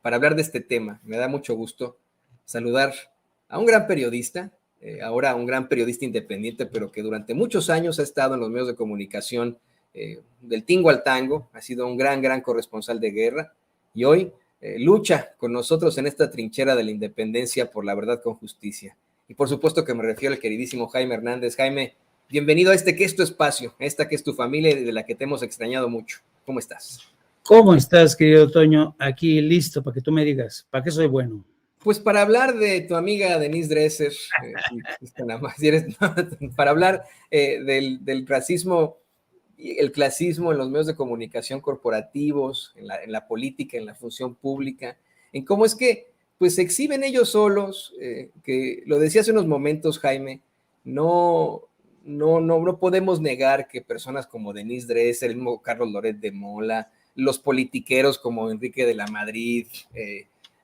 para hablar de este tema. Me da mucho gusto saludar a un gran periodista, ahora un gran periodista independiente, pero que durante muchos años ha estado en los medios de comunicación del tingo al tango, ha sido un gran corresponsal de guerra y hoy lucha con nosotros en esta trinchera de la independencia por la verdad con justicia. Y por supuesto que me refiero al queridísimo Jaime Hernández. Jaime, bienvenido a este que es tu espacio, a esta que es tu familia y de la que te hemos extrañado mucho. ¿Cómo estás? ¿Cómo estás, querido Toño? Aquí listo para que tú me digas, ¿para qué soy bueno? Pues para hablar de tu amiga Denise Dresser, para hablar del racismo y el clasismo en los medios de comunicación corporativos, en la política, en la función pública, en cómo es que pues se exhiben ellos solos, que lo decía hace unos momentos, Jaime, no podemos negar que personas como Denise Dresser, el mismo Carlos Loret de Mola, los politiqueros como Enrique de la Madrid,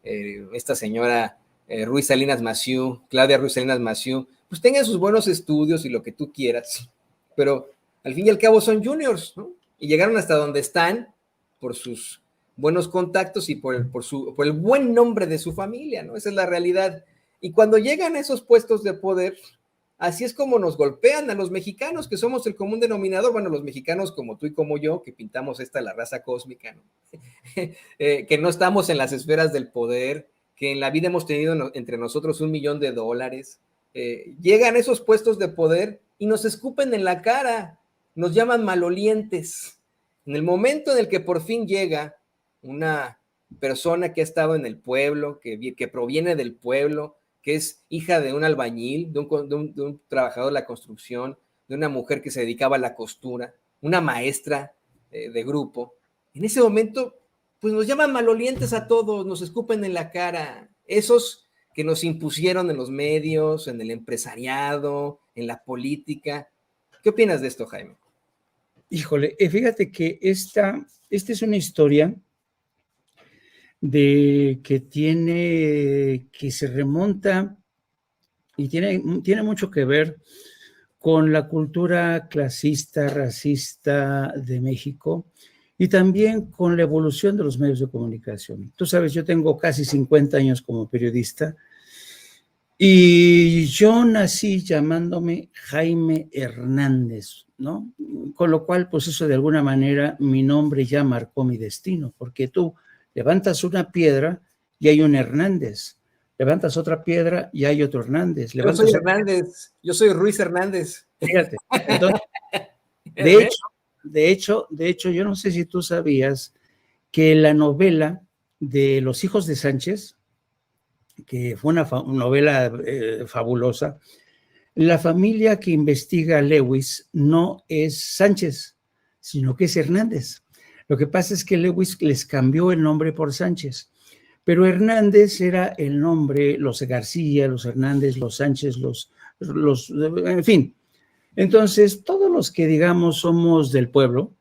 esta señora Ruiz Salinas Massieu, Claudia Ruiz Salinas Massieu, pues tengan sus buenos estudios y lo que tú quieras, pero al fin y al cabo son juniors, ¿no? Y llegaron hasta donde están por sus buenos contactos y por el buen nombre de su familia, ¿no? Esa es la realidad. Y cuando llegan a esos puestos de poder, así es como nos golpean a los mexicanos, que somos el común denominador, bueno, los mexicanos como tú y como yo, que pintamos la raza cósmica, ¿no? Que no estamos en las esferas del poder, que en la vida hemos tenido entre nosotros $1 millón, llegan a esos puestos de poder y nos escupen en la cara, nos llaman malolientes. En el momento en el que por fin llega una persona que ha estado en el pueblo, que proviene del pueblo, que es hija de un albañil, de un trabajador de la construcción, de una mujer que se dedicaba a la costura, una maestra de grupo, en ese momento pues nos llaman malolientes a todos, nos escupen en la cara, esos que nos impusieron en los medios, en el empresariado, en la política. ¿Qué opinas de esto, Jaime? Híjole, fíjate que esta es una historia que se remonta y tiene mucho que ver con la cultura clasista, racista de México y también con la evolución de los medios de comunicación. Tú sabes, yo tengo casi 50 años como periodista y yo nací llamándome Jaime Hernández, ¿no? Con lo cual, pues eso de alguna manera mi nombre ya marcó mi destino, porque tú levantas una piedra y hay un Hernández, levantas otra piedra y hay otro Hernández. Yo soy Hernández, yo soy Ruiz Hernández. Fíjate, entonces, de hecho, yo no sé si tú sabías que la novela de Los hijos de Sánchez, que fue una novela fabulosa, la familia que investiga a Lewis no es Sánchez, sino que es Hernández. Lo que pasa es que Lewis les cambió el nombre por Sánchez, pero Hernández era el nombre, los García, los Hernández, los Sánchez, en fin. Entonces, todos los que digamos somos del pueblo,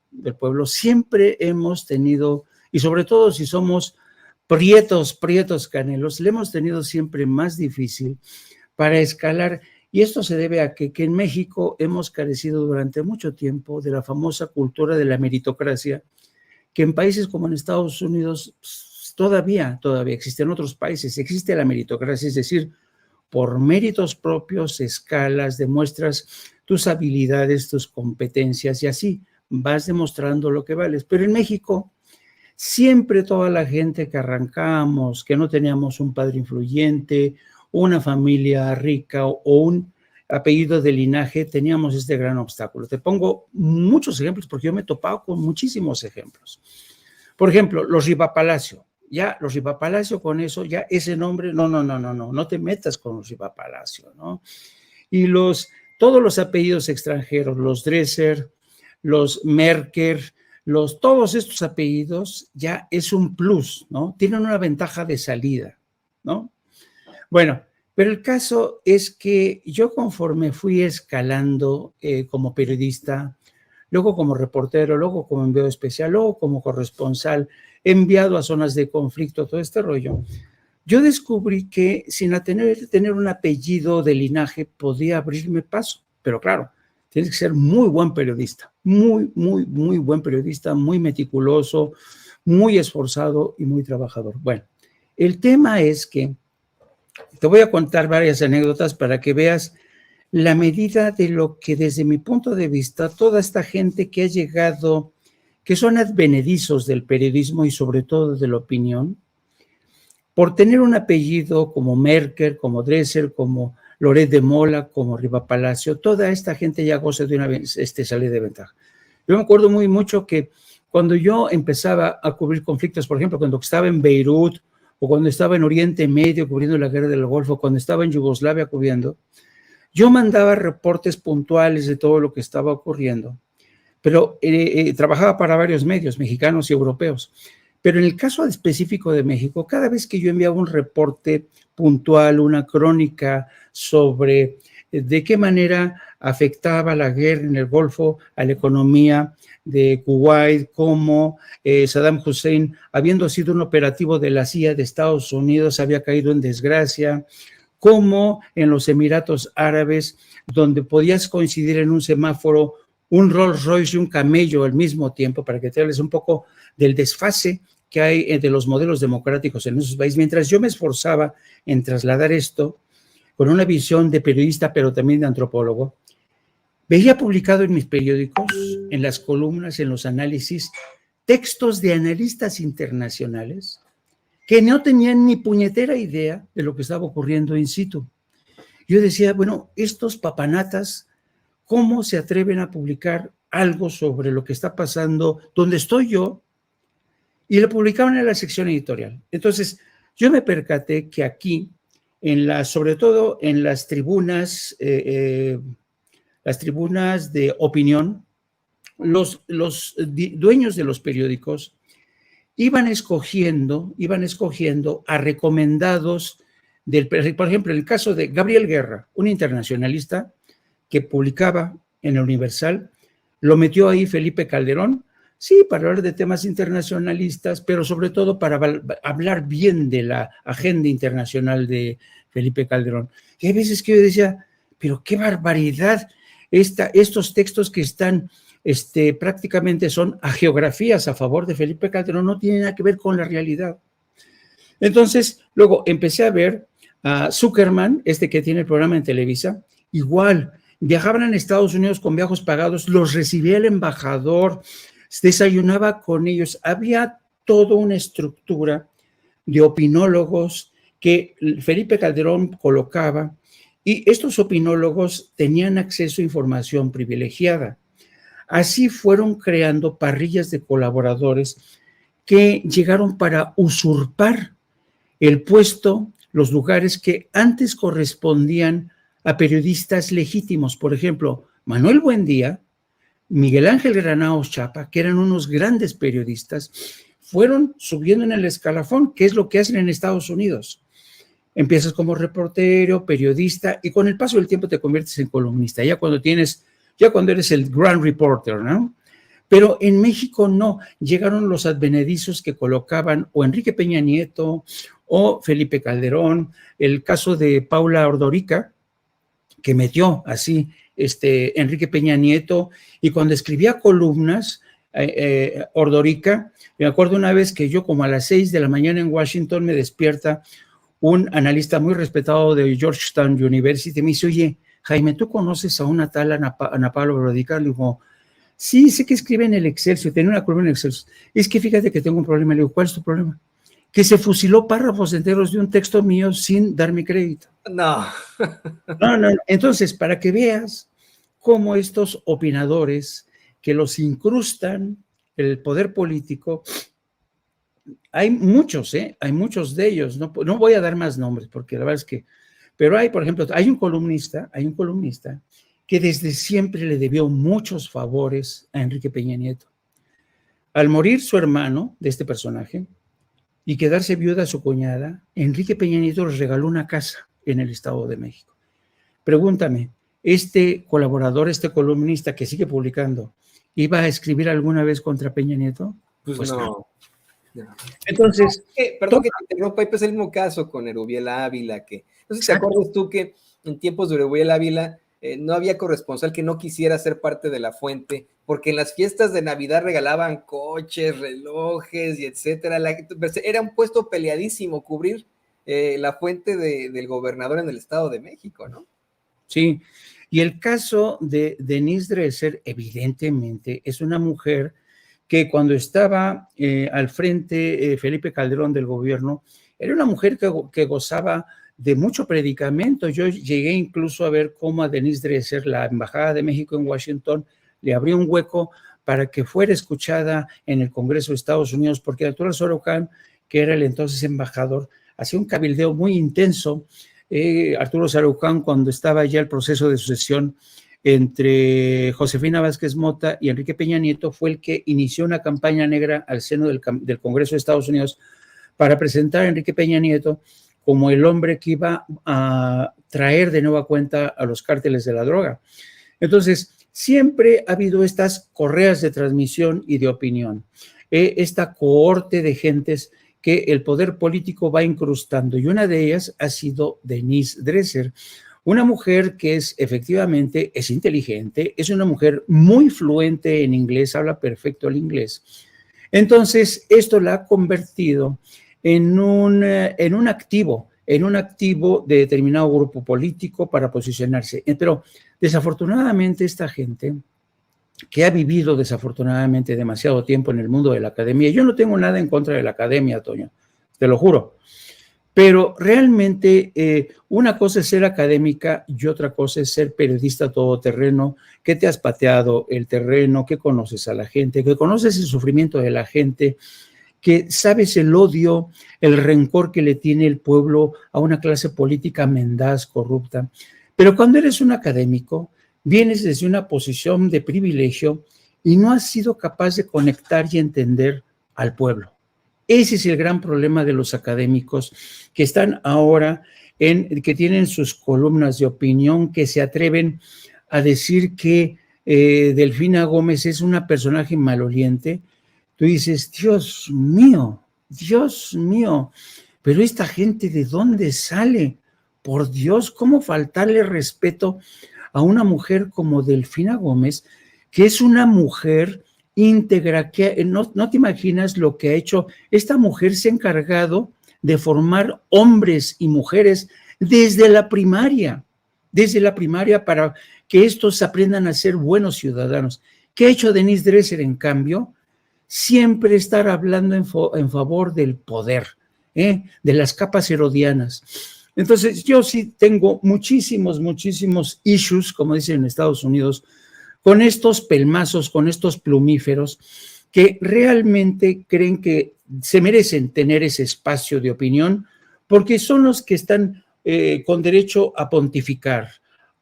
siempre hemos tenido, y sobre todo si somos prietos canelos, le hemos tenido siempre más difícil para escalar. Y esto se debe a que en México hemos carecido durante mucho tiempo de la famosa cultura de la meritocracia, que en países como en Estados Unidos todavía existe, en otros países existe la meritocracia, es decir, por méritos propios escalas, demuestras tus habilidades, tus competencias y así vas demostrando lo que vales. Pero en México siempre toda la gente que arrancamos, que no teníamos un padre influyente, una familia rica o un apellido de linaje, teníamos este gran obstáculo. Te pongo muchos ejemplos porque yo me he topado con muchísimos ejemplos. Por ejemplo, los Rivapalacio. Ya, los Rivapalacio con eso, ya ese nombre, no te metas con los Rivapalacio, ¿no? Y todos los apellidos extranjeros, los Dresser, los Merker, todos estos apellidos ya es un plus, ¿no? Tienen una ventaja de salida, ¿no? Bueno, pero el caso es que yo conforme fui escalando como periodista, luego como reportero, luego como enviado especial, luego como corresponsal, enviado a zonas de conflicto, todo este rollo, yo descubrí que sin tener un apellido de linaje podía abrirme paso, pero claro, tienes que ser muy buen periodista, muy buen periodista, muy meticuloso, muy esforzado y muy trabajador. Bueno, el tema es que te voy a contar varias anécdotas para que veas la medida de lo que desde mi punto de vista, toda esta gente que ha llegado, que son advenedizos del periodismo y sobre todo de la opinión, por tener un apellido como Merkel, como Dresser, como Loret de Mola, como Riva Palacio, toda esta gente ya goza de una salida de ventaja. Yo me acuerdo muy mucho que cuando yo empezaba a cubrir conflictos, por ejemplo, cuando estaba en Beirut, o cuando estaba en Oriente Medio cubriendo la guerra del Golfo, cuando estaba en Yugoslavia cubriendo, yo mandaba reportes puntuales de todo lo que estaba ocurriendo, pero trabajaba para varios medios, mexicanos y europeos. Pero en el caso específico de México, cada vez que yo enviaba un reporte puntual, una crónica sobre de qué manera afectaba la guerra en el Golfo a la economía de Kuwait, cómo Saddam Hussein, habiendo sido un operativo de la CIA de Estados Unidos, había caído en desgracia, cómo en los Emiratos Árabes, donde podías coincidir en un semáforo un Rolls Royce y un camello al mismo tiempo, para que te hables un poco del desfase que hay de los modelos democráticos en esos países. Mientras yo me esforzaba en trasladar esto con una visión de periodista, pero también de antropólogo, veía publicado en mis periódicos, en las columnas, en los análisis, textos de analistas internacionales que no tenían ni puñetera idea de lo que estaba ocurriendo in situ. Yo decía, bueno, estos papanatas, ¿cómo se atreven a publicar algo sobre lo que está pasando donde estoy yo? Y lo publicaban en la sección editorial. Entonces, yo me percaté que aquí, sobre todo en las tribunas de opinión, los dueños de los periódicos iban escogiendo a recomendados por ejemplo, en el caso de Gabriel Guerra, un internacionalista que publicaba en el Universal, lo metió ahí Felipe Calderón, sí, para hablar de temas internacionalistas, pero sobre todo para hablar bien de la agenda internacional de Felipe Calderón. Y hay veces que yo decía, pero qué barbaridad, estos textos que están prácticamente son hagiografías a favor de Felipe Calderón, no tienen nada que ver con la realidad. Entonces, luego empecé a ver a Zuckerman, que tiene el programa en Televisa, igual, viajaban en Estados Unidos con viajes pagados, los recibía el embajador, desayunaba con ellos, había toda una estructura de opinólogos que Felipe Calderón colocaba, y estos opinólogos tenían acceso a información privilegiada. Así fueron creando parrillas de colaboradores que llegaron para usurpar el puesto, los lugares que antes correspondían a periodistas legítimos. Por ejemplo, Manuel Buendía, Miguel Ángel Granados Chapa, que eran unos grandes periodistas, fueron subiendo en el escalafón, que es lo que hacen en Estados Unidos. Empiezas como reportero, periodista, y con el paso del tiempo te conviertes en columnista, ya cuando eres el grand reporter, ¿no? Pero en México no, llegaron los advenedizos que colocaban o Enrique Peña Nieto o Felipe Calderón, el caso de Paula Ordorica, que metió así Enrique Peña Nieto, y cuando escribía columnas, Ordorica, me acuerdo una vez que yo como a las 6 de la mañana en Washington me despierta un analista muy respetado de Georgetown University, me dice, oye, Jaime, ¿tú conoces a una tal Ana Paula Ordorica? Le digo, sí, sé que escribe en el Excelsior, tenía una columna en el Excelsior. Es que fíjate que tengo un problema. Le digo, ¿cuál es tu problema? Que se fusiló párrafos enteros de un texto mío sin darme crédito. No. No. Entonces, para que veas cómo estos opinadores que los incrustan el poder político, hay muchos de ellos. No voy a dar más nombres porque la verdad es que, pero hay, por ejemplo, hay un columnista que desde siempre le debió muchos favores a Enrique Peña Nieto. Al morir su hermano de este personaje y quedarse viuda su cuñada, Enrique Peña Nieto les regaló una casa en el Estado de México. Pregúntame, este colaborador, este columnista que sigue publicando, ¿iba a escribir alguna vez contra Peña Nieto? Pues no. Entonces, perdón que te interrumpa, pues es el mismo caso con Erubiel Ávila, que no sé si te acuerdas tú que en tiempos de Erubiel Ávila no había corresponsal que no quisiera ser parte de La Fuente, porque en las fiestas de Navidad regalaban coches, relojes y etcétera. Era un puesto peleadísimo cubrir La Fuente del gobernador en el Estado de México, ¿no? Sí, y el caso de Denise Dresser, evidentemente, es una mujer que cuando estaba al frente Felipe Calderón del gobierno, era una mujer que gozaba de mucho predicamento. Yo llegué incluso a ver cómo a Denise Dresser, la embajada de México en Washington, le abrió un hueco para que fuera escuchada en el Congreso de Estados Unidos, porque Arturo Sarucán, que era el entonces embajador, hacía un cabildeo muy intenso. Arturo Sarucán, cuando estaba ya el proceso de sucesión entre Josefina Vázquez Mota y Enrique Peña Nieto, fue el que inició una campaña negra al seno del Congreso de Estados Unidos para presentar a Enrique Peña Nieto como el hombre que iba a traer de nueva cuenta a los cárteles de la droga. Entonces, siempre ha habido estas correas de transmisión y de opinión, esta cohorte de gentes que el poder político va incrustando, y una de ellas ha sido Denise Dresser, una mujer que efectivamente es inteligente, es una mujer muy fluente en inglés, habla perfecto el inglés. Entonces, esto la ha convertido en un activo de determinado grupo político para posicionarse. Pero desafortunadamente esta gente que ha vivido desafortunadamente demasiado tiempo en el mundo de la academia, yo no tengo nada en contra de la academia, Toño, te lo juro, pero realmente una cosa es ser académica y otra cosa es ser periodista todoterreno, que te has pateado el terreno, que conoces a la gente, que conoces el sufrimiento de la gente, que sabes el odio, el rencor que le tiene el pueblo a una clase política mendaz, corrupta. Pero cuando eres un académico, vienes desde una posición de privilegio y no has sido capaz de conectar y entender al pueblo. Ese es el gran problema de los académicos que están ahora, que tienen sus columnas de opinión, que se atreven a decir que Delfina Gómez es una personaje maloliente. Tú dices, Dios mío, pero esta gente, ¿de dónde sale? Por Dios, ¿cómo faltarle respeto a una mujer como Delfina Gómez, que es una mujer íntegra, que no te imaginas lo que ha hecho? Esta mujer se ha encargado de formar hombres y mujeres desde la primaria para que estos aprendan a ser buenos ciudadanos. ¿Qué ha hecho Denise Dresser, en cambio? Siempre estar hablando en favor del poder, de las capas herodianas. Entonces, yo sí tengo muchísimos issues, como dicen en Estados Unidos, con estos pelmazos, con estos plumíferos, que realmente creen que se merecen tener ese espacio de opinión, porque son los que están con derecho a pontificar,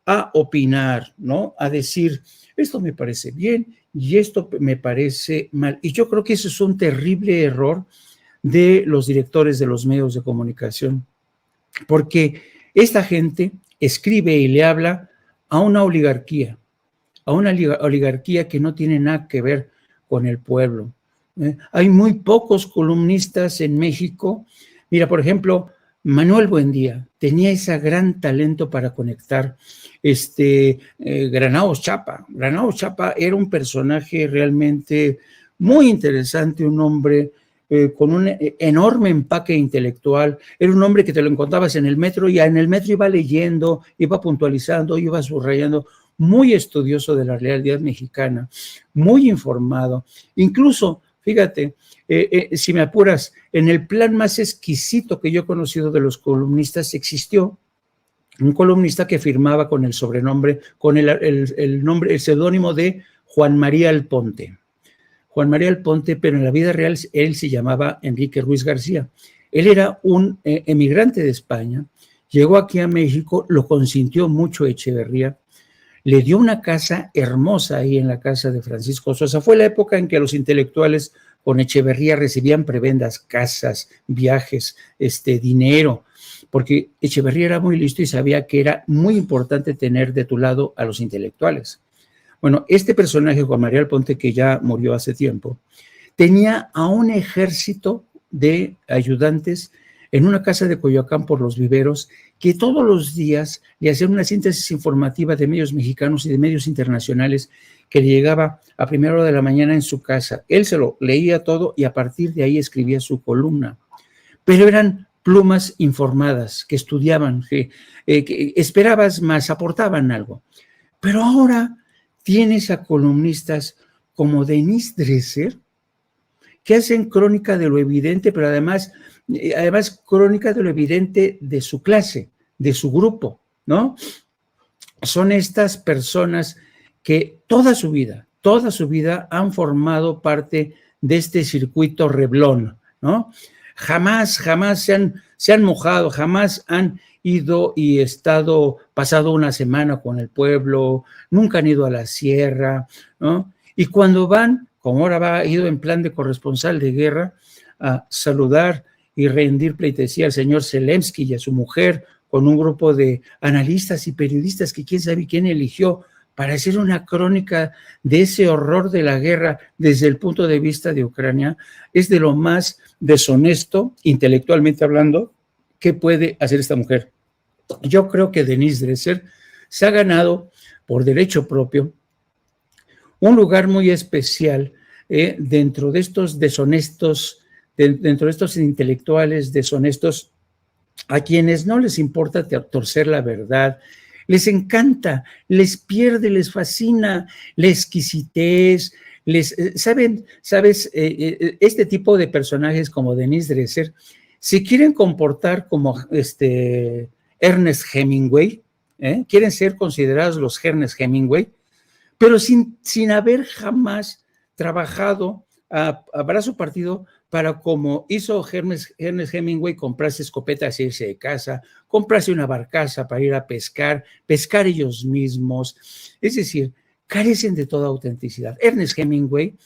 a opinar, ¿no? A decir, esto me parece bien y esto me parece mal. Y yo creo que eso es un terrible error de los directores de los medios de comunicación, porque esta gente escribe y le habla a una oligarquía que no tiene nada que ver con el pueblo. Hay muy pocos columnistas en México. Mira, por ejemplo, Manuel Buendía tenía ese gran talento para conectar. Granados Chapa era un personaje realmente muy interesante, un hombre con un enorme empaque intelectual. Era un hombre que te lo encontrabas en el metro y en el metro iba leyendo, iba puntualizando, iba subrayando, muy estudioso de la realidad mexicana, muy informado. Incluso, fíjate, si me apuras, en el plan más exquisito que yo he conocido de los columnistas, existió un columnista que firmaba con el sobrenombre, con el seudónimo de Juan María Alponte. Juan María Alponte, pero en la vida real él se llamaba Enrique Ruiz García. Él era un emigrante de España, llegó aquí a México, lo consintió mucho Echeverría, le dio una casa hermosa ahí en la casa de Francisco Sosa. Fue la época en que los intelectuales con Echeverría recibían prebendas, casas, viajes, dinero, porque Echeverría era muy listo y sabía que era muy importante tener de tu lado a los intelectuales. Bueno, este personaje, Juan María Alponte, que ya murió hace tiempo, tenía a un ejército de ayudantes en una casa de Coyoacán por Los Viveros, que todos los días le hacían una síntesis informativa de medios mexicanos y de medios internacionales que le llegaba a primera hora de la mañana en su casa. Él se lo leía todo y a partir de ahí escribía su columna. Pero eran plumas informadas, que estudiaban, que esperabas más, aportaban algo. Pero ahora tienes a columnistas como Denise Dresser, que hacen crónica de lo evidente, pero además crónica de lo evidente de su clase, de su grupo, ¿no? Son estas personas que toda su vida han formado parte de este circuito reblón, ¿no? Jamás se han mojado, jamás han ido y pasado una semana con el pueblo, nunca han ido a la sierra, ¿no? Y cuando van, como ahora ha ido en plan de corresponsal de guerra, a saludar y rendir pleitesía al señor Zelensky y a su mujer, con un grupo de analistas y periodistas que quién sabe quién eligió para hacer una crónica de ese horror de la guerra desde el punto de vista de Ucrania, es de lo más deshonesto, intelectualmente hablando, que puede hacer esta mujer. Yo creo que Denise Dresser se ha ganado por derecho propio un lugar muy especial dentro de estos deshonestos, dentro de estos intelectuales deshonestos, a quienes no les importa torcer la verdad, les encanta, les pierde, les fascina la exquisitez, ¿sabes? Este tipo de personajes como Denise Dresser se quieren comportar como Ernest Hemingway, quieren ser considerados los Ernest Hemingway, pero sin haber jamás trabajado a brazo partido para, como hizo Ernest Hemingway, comprarse escopetas e irse de casa, comprarse una barcaza para ir a pescar ellos mismos. Es decir, carecen de toda autenticidad. Ernest Hemingway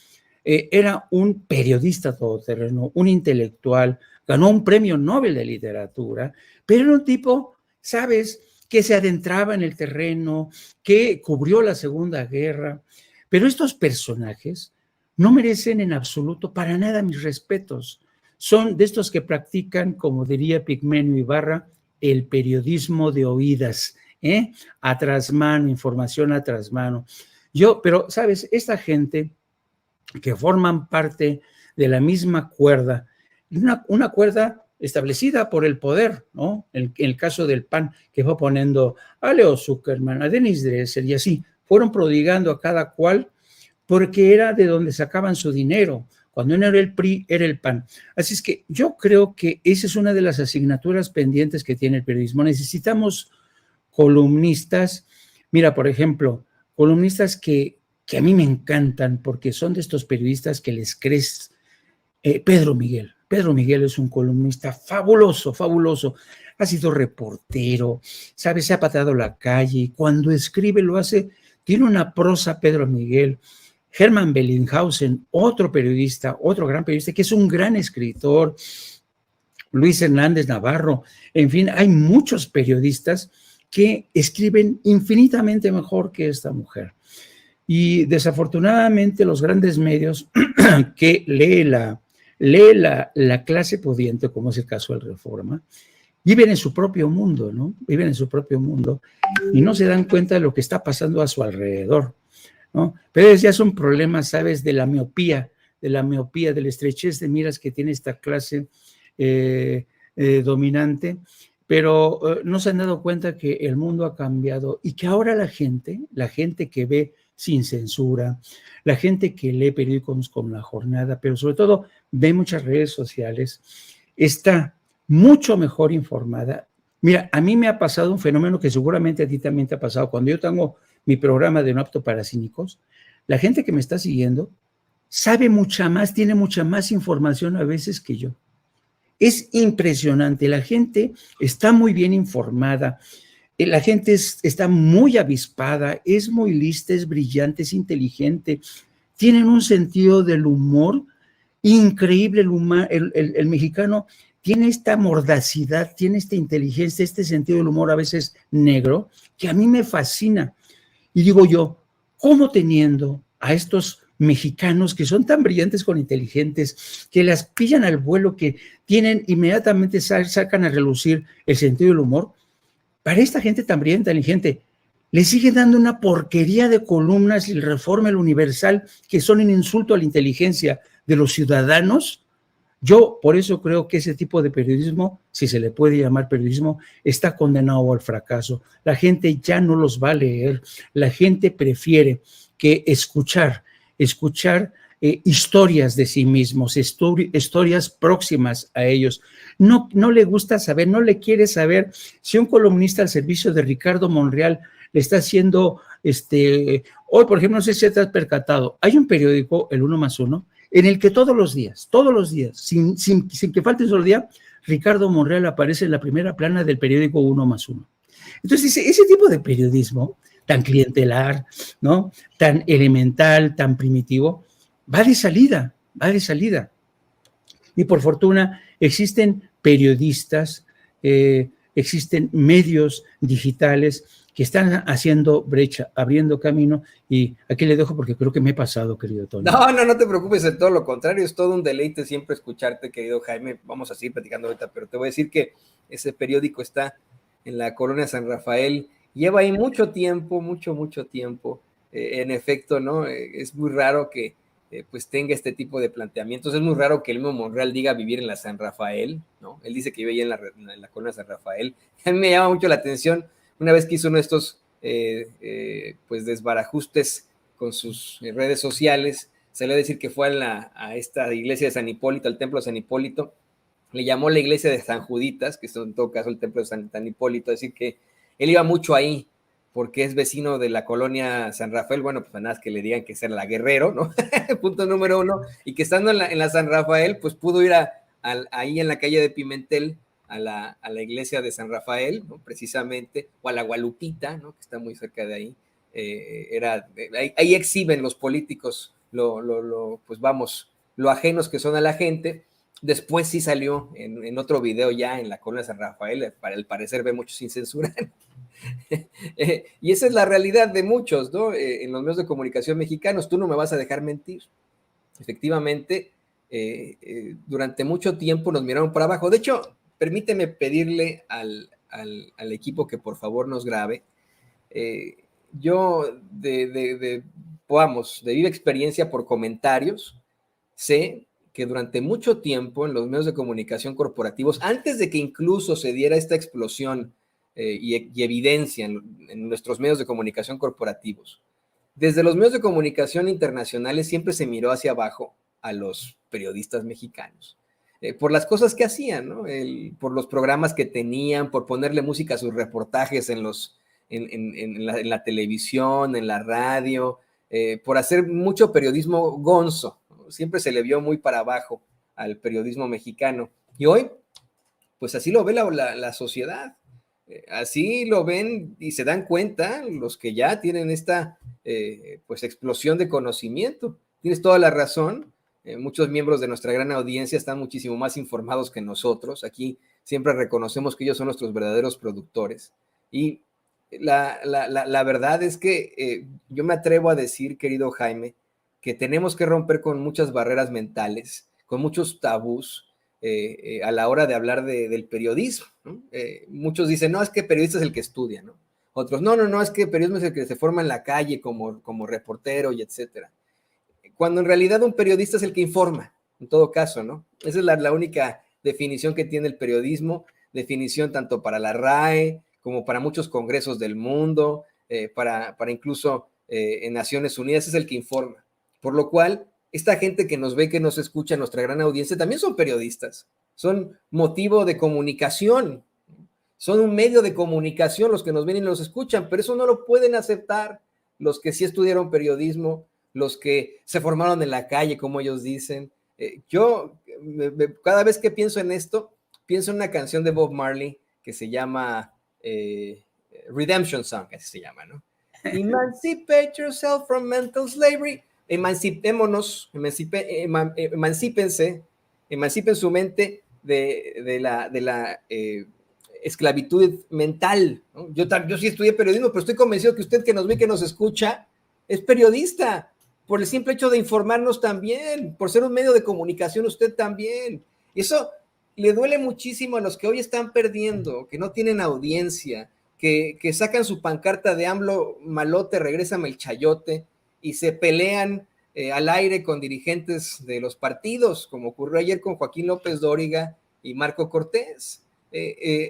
era un periodista todoterreno, un intelectual, ganó un premio Nobel de literatura, pero era un tipo, ¿sabes?, que se adentraba en el terreno, que cubrió la Segunda Guerra. Pero estos personajes no merecen en absoluto para nada mis respetos. Son de estos que practican, como diría Pigmenio Ibarra, el periodismo de oídas, a trasmano, información a trasmano. Pero, ¿sabes? Esta gente que forman parte de la misma cuerda, una cuerda establecida por el poder, ¿no? En el caso del PAN, que fue poniendo a Leo Zuckerman, a Denise Dresser y así, fueron prodigando a cada cual porque era de donde sacaban su dinero. Cuando no era el PRI, era el PAN. Así es que yo creo que esa es una de las asignaturas pendientes que tiene el periodismo. Necesitamos columnistas, mira, por ejemplo, columnistas que a mí me encantan porque son de estos periodistas que les crees. Pedro Miguel. Pedro Miguel es un columnista fabuloso, fabuloso. Ha sido reportero, ¿sabes? Se ha pateado la calle. Cuando escribe lo hace, tiene una prosa, Pedro Miguel. Hermann Bellinghausen, otro periodista, otro gran periodista, que es un gran escritor. Luis Hernández Navarro. En fin, hay muchos periodistas que escriben infinitamente mejor que esta mujer. Y desafortunadamente los grandes medios que lee la clase pudiente, como es el caso del Reforma, viven en su propio mundo, ¿no? Viven en su propio mundo y no se dan cuenta de lo que está pasando a su alrededor, ¿no? Pero ya son problemas, ¿sabes? De la miopía, de la estrechez de miras que tiene esta clase dominante, pero no se han dado cuenta que el mundo ha cambiado y que ahora la gente que ve sin censura, la gente que lee periódicos como La Jornada, pero sobre todo ve muchas redes sociales, está mucho mejor informada. Mira, a mí me ha pasado un fenómeno que seguramente a ti también te ha pasado. Cuando yo tengo mi programa de No Apto para Cínicos, la gente que me está siguiendo sabe mucha más, tiene mucha más información a veces que yo. Es impresionante, la gente está muy bien informada, la gente está muy avispada, es muy lista, es brillante, es inteligente, tienen un sentido del humor increíble. El mexicano tiene esta mordacidad, tiene esta inteligencia, este sentido del humor a veces negro, que a mí me fascina. Y digo yo, ¿cómo teniendo a estos mexicanos que son tan brillantes con inteligentes, que las pillan al vuelo, que tienen inmediatamente sacan a relucir el sentido del humor. Para esta gente tan brillante, inteligente, le sigue dando una porquería de columnas y el Reforma, el Universal, que son un insulto a la inteligencia de los ciudadanos. Yo por eso creo que ese tipo de periodismo, si se le puede llamar periodismo, está condenado al fracaso. La gente ya no los va a leer, la gente prefiere que escuchar historias de sí mismos, historias próximas a ellos. No le gusta saber, no le quiere saber si un columnista al servicio de Ricardo Monreal le está haciendo, hoy, por ejemplo, no sé si te has percatado, hay un periódico, el 1+1, en el que todos los días, sin que falte un solo día, Ricardo Monreal aparece en la primera plana del periódico 1+1. Entonces, ese tipo de periodismo tan clientelar, ¿no? Tan elemental, tan primitivo, va de salida. Y por fortuna existen periodistas, existen medios digitales que están haciendo brecha, abriendo camino, y aquí le dejo porque creo que me he pasado, querido Tony. No te preocupes, de todo lo contrario, es todo un deleite siempre escucharte, querido Jaime. Vamos a seguir platicando ahorita, pero te voy a decir que ese periódico está en la colonia San Rafael, lleva ahí mucho tiempo, mucho tiempo. En efecto, ¿no? Es muy raro que pues tenga este tipo de planteamientos. Es muy raro que el mismo Monreal diga vivir en la San Rafael, ¿no? Él dice que vive ahí en la colonia San Rafael. A mí me llama mucho la atención una vez que hizo uno de estos pues desbarajustes con sus redes sociales, se le va a decir que fue a esta iglesia de San Hipólito, al templo de San Hipólito, le llamó la iglesia de San Juditas, que es en todo caso el templo de San Hipólito, es decir que él iba mucho ahí, porque es vecino de la colonia San Rafael. Bueno, pues nada más que le digan que es la Guerrero, ¿no? Punto número 1, y que estando en la San Rafael, pues pudo ir ahí en la calle de Pimentel, a la iglesia de San Rafael, ¿no? Precisamente, o a la Gualupita, ¿no? Que está muy cerca de ahí. Ahí exhiben los políticos pues vamos, lo ajenos que son a la gente. Después sí salió en otro video ya en la colonia San Rafael, para el parecer ve mucho sin censura. Y esa es la realidad de muchos, ¿no? En los medios de comunicación mexicanos, tú no me vas a dejar mentir. Efectivamente, durante mucho tiempo nos miraron para abajo. De hecho, permíteme pedirle al equipo que por favor nos grabe. Yo de viva experiencia por comentarios, sé que durante mucho tiempo en los medios de comunicación corporativos, antes de que incluso se diera esta explosión y evidencia en nuestros medios de comunicación corporativos, desde los medios de comunicación internacionales siempre se miró hacia abajo a los periodistas mexicanos. Por las cosas que hacían, ¿no? Por los programas que tenían, por ponerle música a sus reportajes en la televisión, en la radio, por hacer mucho periodismo gonzo. Siempre se le vio muy para abajo al periodismo mexicano. Y hoy, pues así lo ve la sociedad. Así lo ven y se dan cuenta los que ya tienen esta pues explosión de conocimiento. Tienes toda la razón. Muchos miembros de nuestra gran audiencia están muchísimo más informados que nosotros. Aquí siempre reconocemos que ellos son nuestros verdaderos productores. Y la verdad es que yo me atrevo a decir, querido Jaime, que tenemos que romper con muchas barreras mentales, con muchos tabús a la hora de hablar del periodismo, ¿no? Muchos dicen, no, es que periodista es el que estudia, ¿no? Otros, no, es que periodismo es el que se forma en la calle como reportero y etcétera. Cuando en realidad un periodista es el que informa, en todo caso, ¿no? Esa es la única definición que tiene el periodismo, definición tanto para la RAE como para muchos congresos del mundo, para incluso en Naciones Unidas, es el que informa. Por lo cual, esta gente que nos ve, que nos escucha, nuestra gran audiencia, también son periodistas, son motivo de comunicación, son un medio de comunicación los que nos ven y nos escuchan, pero eso no lo pueden aceptar los que sí estudiaron periodismo, los que se formaron en la calle, como ellos dicen. Yo, cada vez que pienso en esto, pienso en una canción de Bob Marley que se llama Redemption Song, así se llama, ¿no? Emancipate yourself from mental slavery. Emancipémonos, emancípense, emancipen su mente de la esclavitud mental, ¿no? Yo sí estudié periodismo, pero estoy convencido que usted que nos ve, que nos escucha, es periodista. por el simple hecho de informarnos también, por ser un medio de comunicación usted también. Y eso le duele muchísimo a los que hoy están perdiendo, que no tienen audiencia, que sacan su pancarta de AMLO malote, regrésame el chayote, y se pelean al aire con dirigentes de los partidos, como ocurrió ayer con Joaquín López Dóriga y Marco Cortés.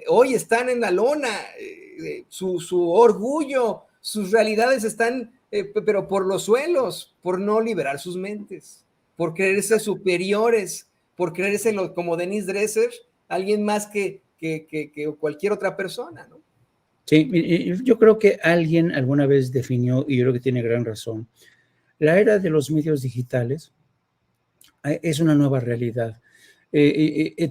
Hoy están en la lona, su orgullo, sus realidades están, pero por los suelos, por no liberar sus mentes, por creerse superiores, por creerse como Denise Dresser, alguien más que cualquier otra persona, ¿no? Sí, yo creo que alguien alguna vez definió, y yo creo que tiene gran razón, la era de los medios digitales es una nueva realidad.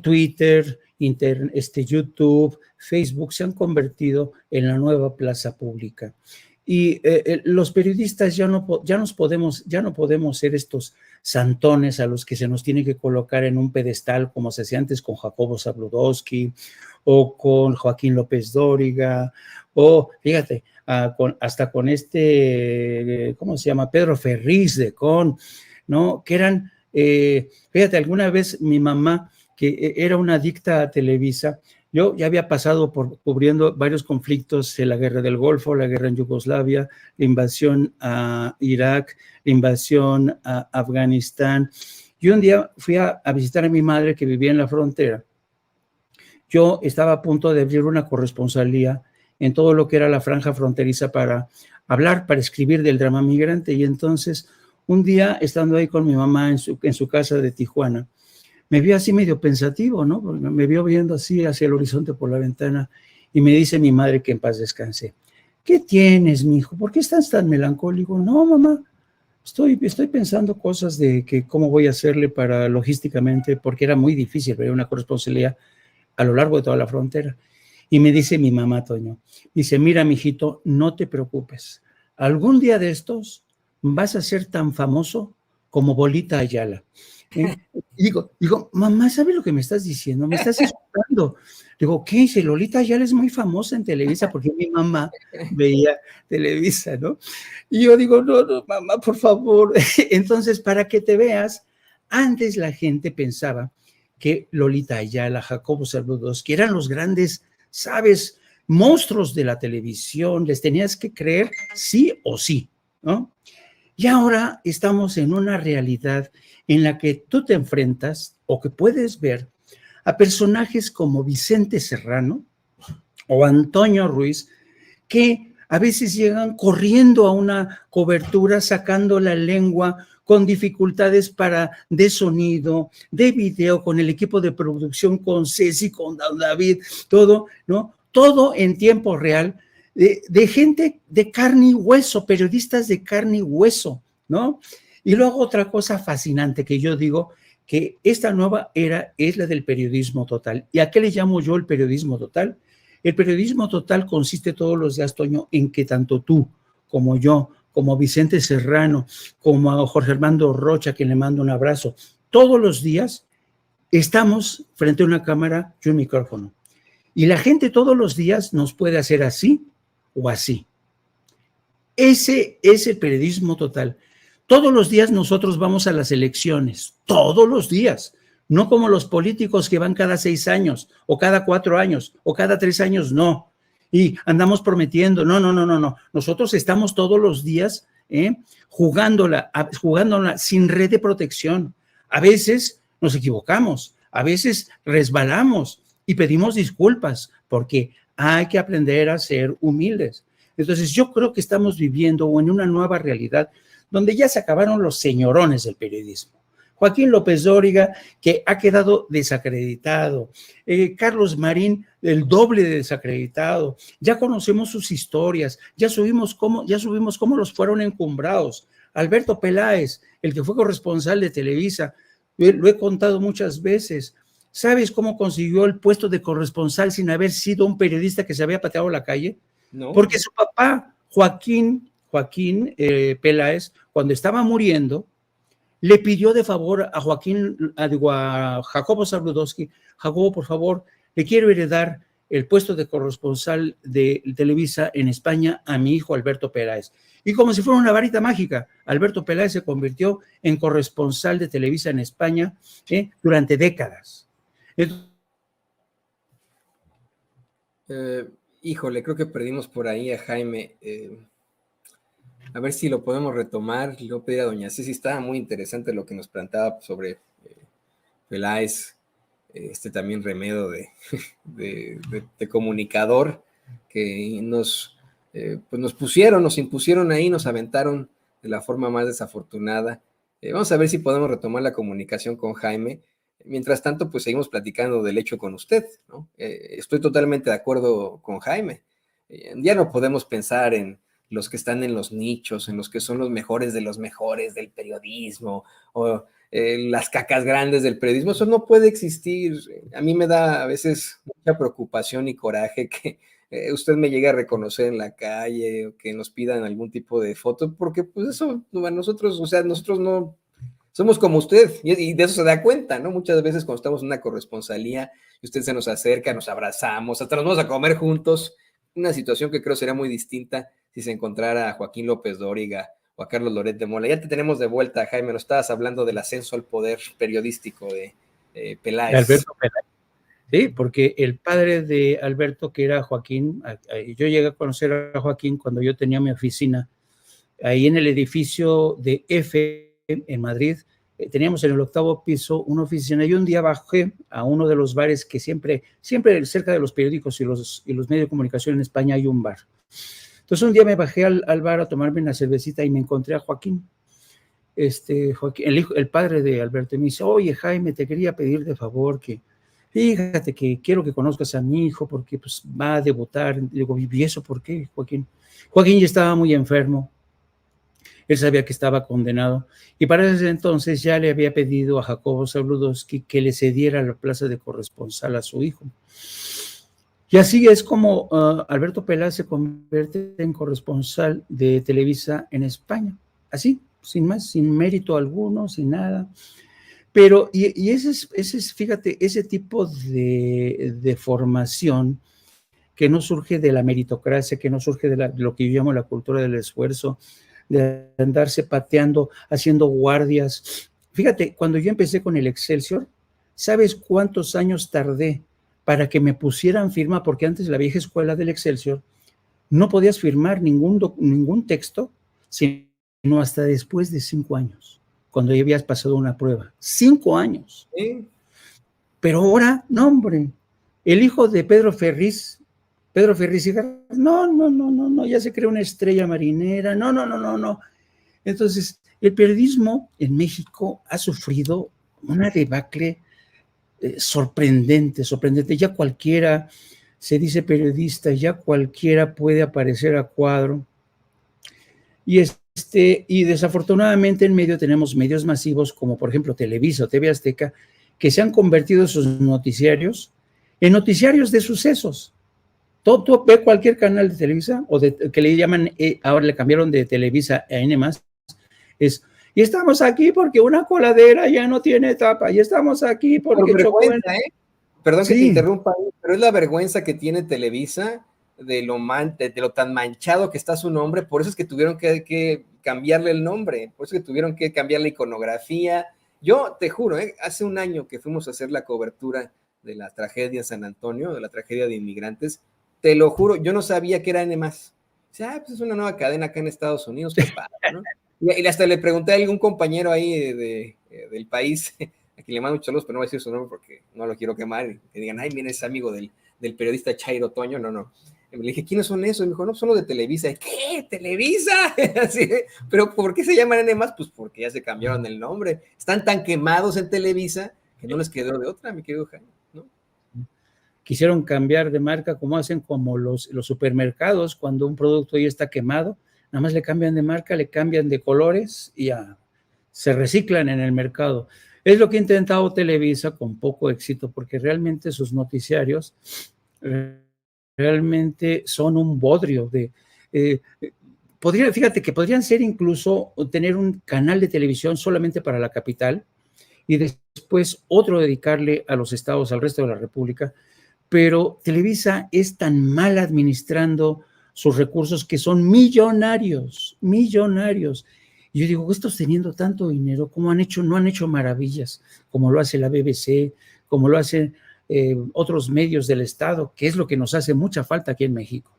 Twitter, YouTube, Facebook se han convertido en la nueva plaza pública. Y los periodistas ya no podemos ser estos santones a los que se nos tiene que colocar en un pedestal como se hacía antes con Jacobo Zabludowski o con Joaquín López Dóriga o, fíjate, hasta con ¿cómo se llama? Pedro Ferriz de Con, ¿no? Que eran, fíjate, alguna vez mi mamá, que era una adicta a Televisa, yo ya había pasado por cubriendo varios conflictos, la guerra del Golfo, la guerra en Yugoslavia, la invasión a Irak, la invasión a Afganistán. Y un día fui a visitar a mi madre que vivía en la frontera. Yo estaba a punto de abrir una corresponsalía en todo lo que era la franja fronteriza para hablar, para escribir del drama migrante. Y entonces, un día, estando ahí con mi mamá en su casa de Tijuana, me vio así medio pensativo, ¿no? Me vio viendo así hacia el horizonte por la ventana y me dice mi madre, que en paz descanse: ¿qué tienes, mijo? ¿Por qué estás tan melancólico? No, mamá, estoy pensando cosas de que cómo voy a hacerle para logísticamente, porque era muy difícil ver una corresponsalía a lo largo de toda la frontera. Y me dice mi mamá, Toño, dice: mira, mijito, no te preocupes. Algún día de estos vas a ser tan famoso como Bolita Ayala. Digo, mamá, ¿sabes lo que me estás diciendo? ¿Me estás escuchando? Digo, ¿qué? Dice: Lolita Ayala es muy famosa en Televisa, porque mi mamá veía Televisa, ¿no? Y yo digo, no, mamá, por favor. Entonces, para que te veas, antes la gente pensaba que Lolita Ayala, Jacobo Zabludowski eran los grandes, ¿sabes?, monstruos de la televisión, les tenías que creer sí o sí, ¿no? Y ahora estamos en una realidad en la que tú te enfrentas o que puedes ver a personajes como Vicente Serrano o Antonio Ruiz, que a veces llegan corriendo a una cobertura, sacando la lengua, con dificultades de sonido, de video, con el equipo de producción, con Ceci, con David, todo, ¿no? Todo en tiempo real, de gente de carne y hueso, periodistas de carne y hueso, ¿no? Y luego otra cosa fascinante que yo digo, que esta nueva era es la del periodismo total. ¿Y a qué le llamo yo el periodismo total? El periodismo total consiste todos los días, Toño, en que tanto tú como yo, como Vicente Serrano, como a Jorge Armando Rocha, que le mando un abrazo, todos los días estamos frente a una cámara y un micrófono. Y la gente todos los días nos puede hacer así o así. Ese es el periodismo total. Todos los días nosotros vamos a las elecciones, todos los días. No como los políticos que van cada 6 años, o cada 4 años, o cada 3 años, no. Y andamos prometiendo, no. Nosotros estamos todos los días jugándola sin red de protección. A veces nos equivocamos, a veces resbalamos y pedimos disculpas, porque hay que aprender a ser humildes. Entonces yo creo que estamos viviendo en una nueva realidad donde ya se acabaron los señorones del periodismo. Joaquín López Dóriga, que ha quedado desacreditado. Carlos Marín, el doble de desacreditado. Ya conocemos sus historias, ya subimos cómo los fueron encumbrados. Alberto Peláez, el que fue corresponsal de Televisa, lo he contado muchas veces. ¿Sabes cómo consiguió el puesto de corresponsal sin haber sido un periodista que se había pateado a la calle? No. Porque su papá, Joaquín Peláez, cuando estaba muriendo, le pidió de favor a Jacobo Zabludowski: Jacobo, por favor, le quiero heredar el puesto de corresponsal de Televisa en España a mi hijo Alberto Peláez. Y como si fuera una varita mágica, Alberto Peláez se convirtió en corresponsal de Televisa en España durante décadas. Híjole, creo que perdimos por ahí a Jaime. A ver si lo podemos retomar. Le voy a pedir a doña Ceci, estaba muy interesante lo que nos planteaba sobre Peláez, también remedio de comunicador que pues nos impusieron ahí, nos aventaron de la forma más desafortunada. Vamos a ver si podemos retomar la comunicación con Jaime. Mientras tanto, pues seguimos platicando del hecho con usted, ¿no? Estoy totalmente de acuerdo con Jaime. Ya no podemos pensar en los que están en los nichos, en los que son los mejores de los mejores del periodismo, o las cacas grandes del periodismo. Eso no puede existir. A mí me da a veces mucha preocupación y coraje que usted me llegue a reconocer en la calle, o que nos pidan algún tipo de foto, porque pues eso, a nosotros, o sea, nosotros no somos como usted, y de eso se da cuenta, ¿no? Muchas veces cuando estamos en una corresponsalía y usted se nos acerca, nos abrazamos, hasta nos vamos a comer juntos, una situación que creo sería muy distinta si se encontrara a Joaquín López Dóriga o a Carlos Loret de Mola. Ya te tenemos de vuelta, Jaime, nos estabas hablando del ascenso al poder periodístico de Peláez. Alberto Peláez. Sí, porque el padre de Alberto, que era Joaquín, yo llegué a conocer a Joaquín cuando yo tenía mi oficina ahí en el edificio de F en Madrid. Teníamos en el 8º piso una oficina y un día bajé a uno de los bares que siempre cerca de los periódicos y los medios de comunicación en España hay un bar. Entonces un día me bajé al bar a tomarme una cervecita y me encontré a Joaquín. Joaquín, el padre de Alberto, y me dice, oye Jaime, te quería pedir de favor que fíjate que quiero que conozcas a mi hijo porque pues, va a debutar. Le digo, ¿y eso por qué, Joaquín? Joaquín ya estaba muy enfermo. Él sabía que estaba condenado y para ese entonces ya le había pedido a Jacobo Zabludovsky que le cediera la plaza de corresponsal a su hijo. Y así es como Alberto Peláez se convierte en corresponsal de Televisa en España. Así, sin más, sin mérito alguno, sin nada. Pero, y ese es, fíjate, ese tipo de formación que no surge de la meritocracia, que no surge de lo que yo llamo la cultura del esfuerzo, de andarse pateando, haciendo guardias. Fíjate, cuando yo empecé con el Excelsior, ¿sabes cuántos años tardé para que me pusieran firma? Porque antes la vieja escuela del Excelsior no podías firmar ningún texto, sino hasta después de 5 años, cuando ya habías pasado una prueba. 5 años. ¿Sí? Pero ahora, no, hombre, el hijo de Pedro Ferriz no, ya se creó una estrella marinera, no. Entonces, el periodismo en México ha sufrido una debacle sorprendente. Ya cualquiera se dice periodista, ya cualquiera puede aparecer a cuadro. Y desafortunadamente en medio tenemos medios masivos como por ejemplo Televisa o TV Azteca, que se han convertido sus noticiarios en noticiarios de sucesos. Tú ve cualquier canal de Televisa, o que le llaman, ahora le cambiaron de Televisa a N+, y estamos aquí porque una coladera ya no tiene tapa, y estamos aquí porque chocó en... Perdón que te interrumpa, pero es la vergüenza que tiene Televisa de lo tan manchado que está su nombre. Por eso es que tuvieron que cambiarle el nombre, por eso es que tuvieron que cambiar la iconografía. Yo te juro, hace un año que fuimos a hacer la cobertura de la tragedia en San Antonio, de la tragedia de inmigrantes, te lo juro, yo no sabía que era N+. Pues es una nueva cadena acá en Estados Unidos, qué padre, ¿no? Y hasta le pregunté a algún compañero ahí del país, a quien le mando muchos saludos, pero no voy a decir su nombre porque no lo quiero quemar, y que digan, ay, mira, es amigo del periodista Chairo Toño. No. Y le dije, ¿quiénes son esos? Y me dijo, no, son los de Televisa. ¿Qué? ¿Televisa? Así, pero ¿por qué se llaman N+? Pues porque ya se cambiaron el nombre. Están tan quemados en Televisa que no les quedó de otra, mi querido Jaime, ¿no? Quisieron cambiar de marca como hacen como los supermercados, cuando un producto ya está quemado, nada más le cambian de marca, le cambian de colores y ya se reciclan en el mercado. Es lo que ha intentado Televisa con poco éxito, porque realmente sus noticiarios realmente son un bodrio fíjate que podrían ser incluso tener un canal de televisión solamente para la capital y después otro dedicarle a los estados, al resto de la república, pero Televisa es tan mal administrando sus recursos que son millonarios, millonarios. Y yo digo, estos teniendo tanto dinero, ¿cómo han hecho? No han hecho maravillas, como lo hace la BBC, como lo hacen otros medios del Estado, que es lo que nos hace mucha falta aquí en México.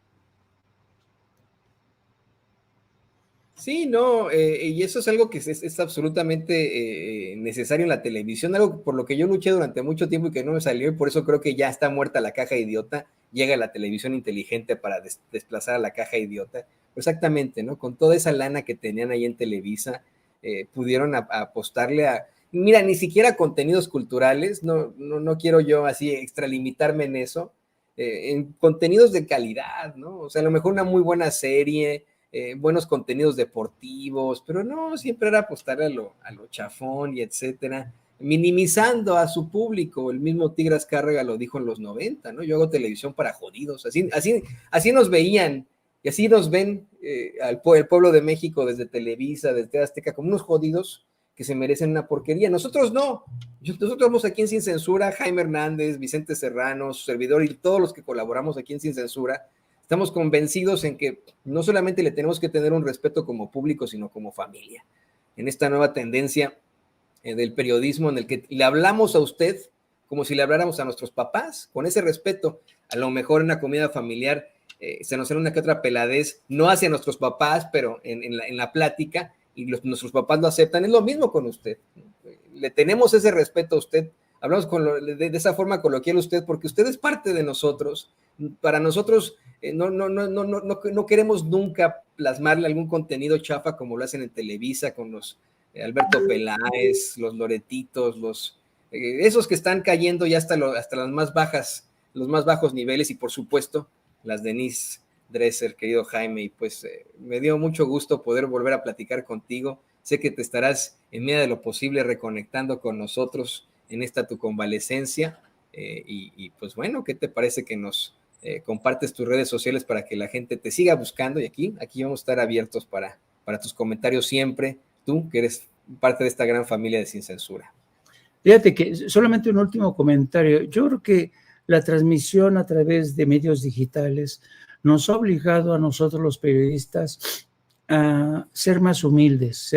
Sí, no, y eso es algo que es absolutamente necesario en la televisión, algo por lo que yo luché durante mucho tiempo y que no me salió, y por eso creo que ya está muerta la caja idiota, llega la televisión inteligente para desplazar a la caja idiota. Exactamente, ¿no? Con toda esa lana que tenían ahí en Televisa, pudieron apostarle a, mira, ni siquiera contenidos culturales, no quiero yo así extralimitarme en eso, en contenidos de calidad, ¿no? O sea, a lo mejor una muy buena serie, buenos contenidos deportivos, pero no, siempre era apostar a lo chafón y etcétera, minimizando a su público. El mismo Tigre Azcárraga lo dijo en los 90, ¿no? Yo hago televisión para jodidos, así nos veían, y así nos ven el pueblo de México desde Televisa, desde Azteca, como unos jodidos que se merecen una porquería. Nosotros no. Nosotros vamos aquí en Sin Censura, Jaime Hernández, Vicente Serrano, su servidor y todos los que colaboramos aquí en Sin Censura, estamos convencidos en que no solamente le tenemos que tener un respeto como público, sino como familia. En esta nueva tendencia del periodismo en el que le hablamos a usted como si le habláramos a nuestros papás, con ese respeto. A lo mejor en una comida familiar se nos sale una que otra peladez, no hacia nuestros papás, pero en la plática, y nuestros papás lo aceptan. Es lo mismo con usted. Le tenemos ese respeto a usted, hablamos de esa forma coloquial a usted, porque usted es parte de nosotros. Para nosotros no queremos nunca plasmarle algún contenido chafa como lo hacen en Televisa con los Alberto Peláez, los Loretitos, esos que están cayendo ya hasta las más bajas, los más bajos niveles, y por supuesto las Denise Dresser, querido Jaime. Y pues me dio mucho gusto poder volver a platicar contigo. Sé que te estarás en medida de lo posible reconectando con nosotros en esta tu convalecencia, y pues bueno, ¿qué te parece que nos compartes tus redes sociales para que la gente te siga buscando? Y aquí vamos a estar abiertos para tus comentarios siempre, tú que eres parte de esta gran familia de Sin Censura. Fíjate que solamente un último comentario. Yo creo que la transmisión a través de medios digitales nos ha obligado a nosotros los periodistas a ser más humildes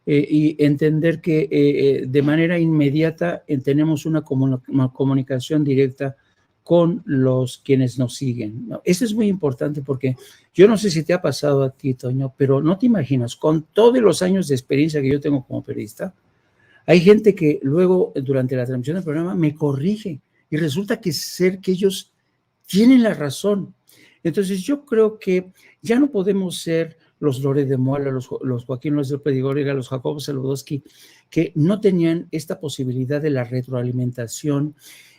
y entender que de manera inmediata tenemos una comunicación directa con los quienes nos siguen, ¿no? Eso es muy importante porque yo no sé si te ha pasado a ti, Toño, pero no te imaginas, con todos los años de experiencia que yo tengo como periodista, hay gente que luego, durante la transmisión del programa, me corrige y resulta que ellos tienen la razón. Entonces yo creo que ya no podemos ser los Loret de Mola, los Joaquín López de Igorriga, los Jacobo Saludowski, que no tenían esta posibilidad de la retroalimentación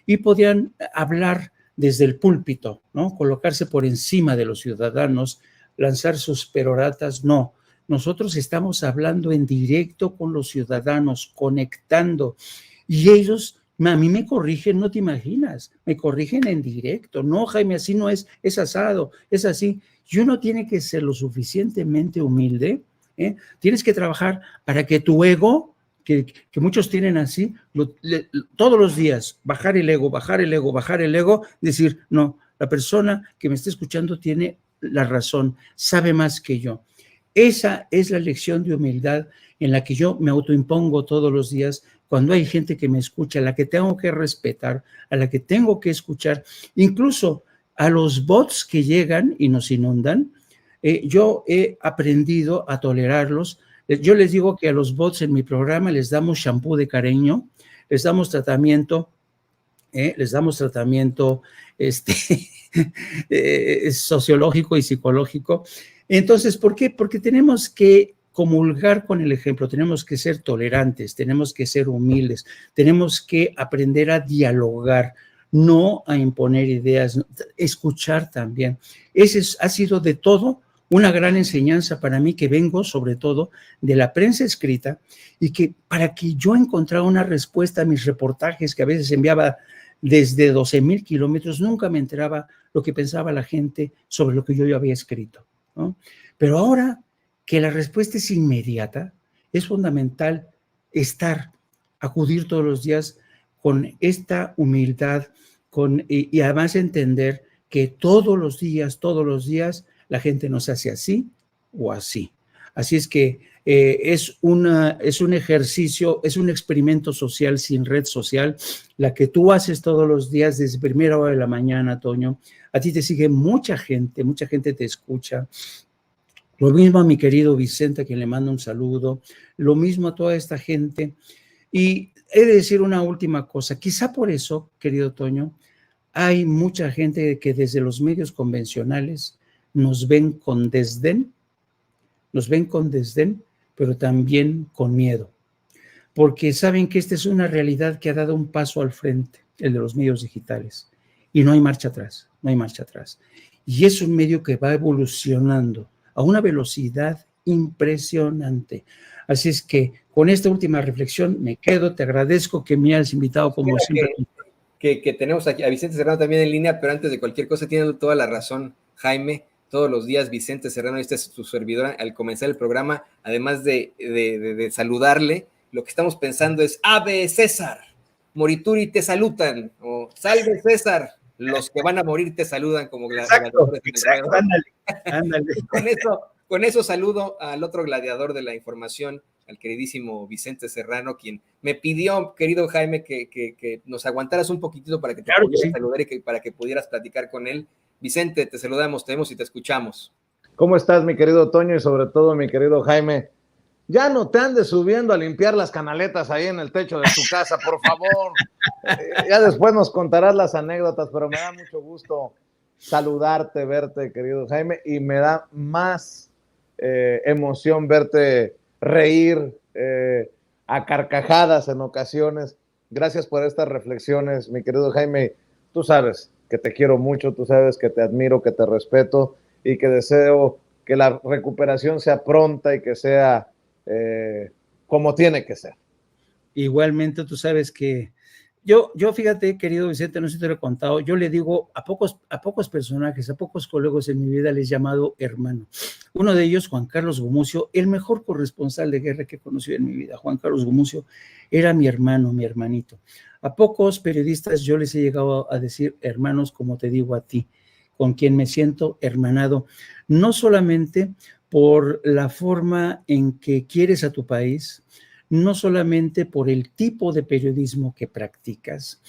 y podían hablar desde el púlpito, ¿no? Colocarse por encima de los ciudadanos, lanzar sus peroratas. No, nosotros estamos hablando en directo con los ciudadanos, conectando, y ellos a mí me corrigen, no te imaginas, me corrigen en directo. No, Jaime, así no es asado, es así. Y uno tiene que ser lo suficientemente humilde, ¿eh? Tienes que trabajar para que tu ego, que muchos tienen así, todos los días, bajar el ego, decir, no, la persona que me está escuchando tiene la razón, sabe más que yo. Esa es la lección de humildad en la que yo me autoimpongo todos los días cuando hay gente que me escucha, a la que tengo que respetar, a la que tengo que escuchar, incluso a los bots que llegan y nos inundan. Yo he aprendido a tolerarlos. Yo les digo que a los bots en mi programa les damos shampoo de cariño, les damos tratamiento sociológico y psicológico. Entonces, ¿por qué? Porque tenemos que comulgar con el ejemplo, tenemos que ser tolerantes, tenemos que ser humildes, tenemos que aprender a dialogar, no a imponer ideas, escuchar también. Ha sido de todo una gran enseñanza para mí, que vengo sobre todo de la prensa escrita, y que para que yo encontrara una respuesta a mis reportajes que a veces enviaba desde 12,000 kilómetros, nunca me enteraba lo que pensaba la gente sobre lo que yo había escrito, ¿no? Pero ahora que la respuesta es inmediata, es fundamental acudir todos los días con esta humildad, y además entender que todos los días, la gente nos hace así o así. Así es que es un ejercicio, es un experimento social sin red social, la que tú haces todos los días desde primera hora de la mañana, Toño. A ti te sigue mucha gente te escucha. Lo mismo a mi querido Vicente, a quien le mando un saludo. Lo mismo a toda esta gente. Y he de decir una última cosa. Quizá por eso, querido Toño, hay mucha gente que desde los medios convencionales nos ven con desdén, pero también con miedo, porque saben que esta es una realidad que ha dado un paso al frente, el de los medios digitales, y no hay marcha atrás. Y es un medio que va evolucionando a una velocidad impresionante. Así es que con esta última reflexión me quedo. Te agradezco que me hayas invitado como siempre. Que tenemos aquí a Vicente Serrano también en línea, pero antes de cualquier cosa tiene toda la razón, Jaime. Todos los días Vicente Serrano, este es su servidor, al comenzar el programa, además de saludarle, lo que estamos pensando es: Ave César, morituri te saludan, o salve César, los que van a morir te saludan, como gladiadores. Exacto, ándale. Con eso saludo al otro gladiador de la información, al queridísimo Vicente Serrano, quien me pidió, querido Jaime, que nos aguantaras un poquitito para que te pudieras saludar y para que pudieras platicar con él. Vicente, te saludamos, te vemos y te escuchamos. ¿Cómo estás, mi querido Toño, y sobre todo mi querido Jaime? Ya no te andes subiendo a limpiar las canaletas ahí en el techo de tu casa, por favor. Ya después nos contarás las anécdotas, pero me da mucho gusto saludarte, verte, querido Jaime, y me da más emoción verte reír a carcajadas en ocasiones. Gracias por estas reflexiones, mi querido Jaime. Tú sabes que te quiero mucho, tú sabes que te admiro, que te respeto y que deseo que la recuperación sea pronta y que sea como tiene que ser. Igualmente, tú sabes que yo fíjate, querido Vicente, no sé si te lo he contado, yo le digo a pocos personajes, a pocos colegas en mi vida les he llamado hermano. Uno de ellos, Juan Carlos Gumucio, el mejor corresponsal de guerra que he conocido en mi vida. Juan Carlos Gumucio era mi hermano, mi hermanito. A pocos periodistas yo les he llegado a decir hermanos, como te digo a ti, con quien me siento hermanado, no solamente por la forma en que quieres a tu país, no solamente por el tipo de periodismo que practicas,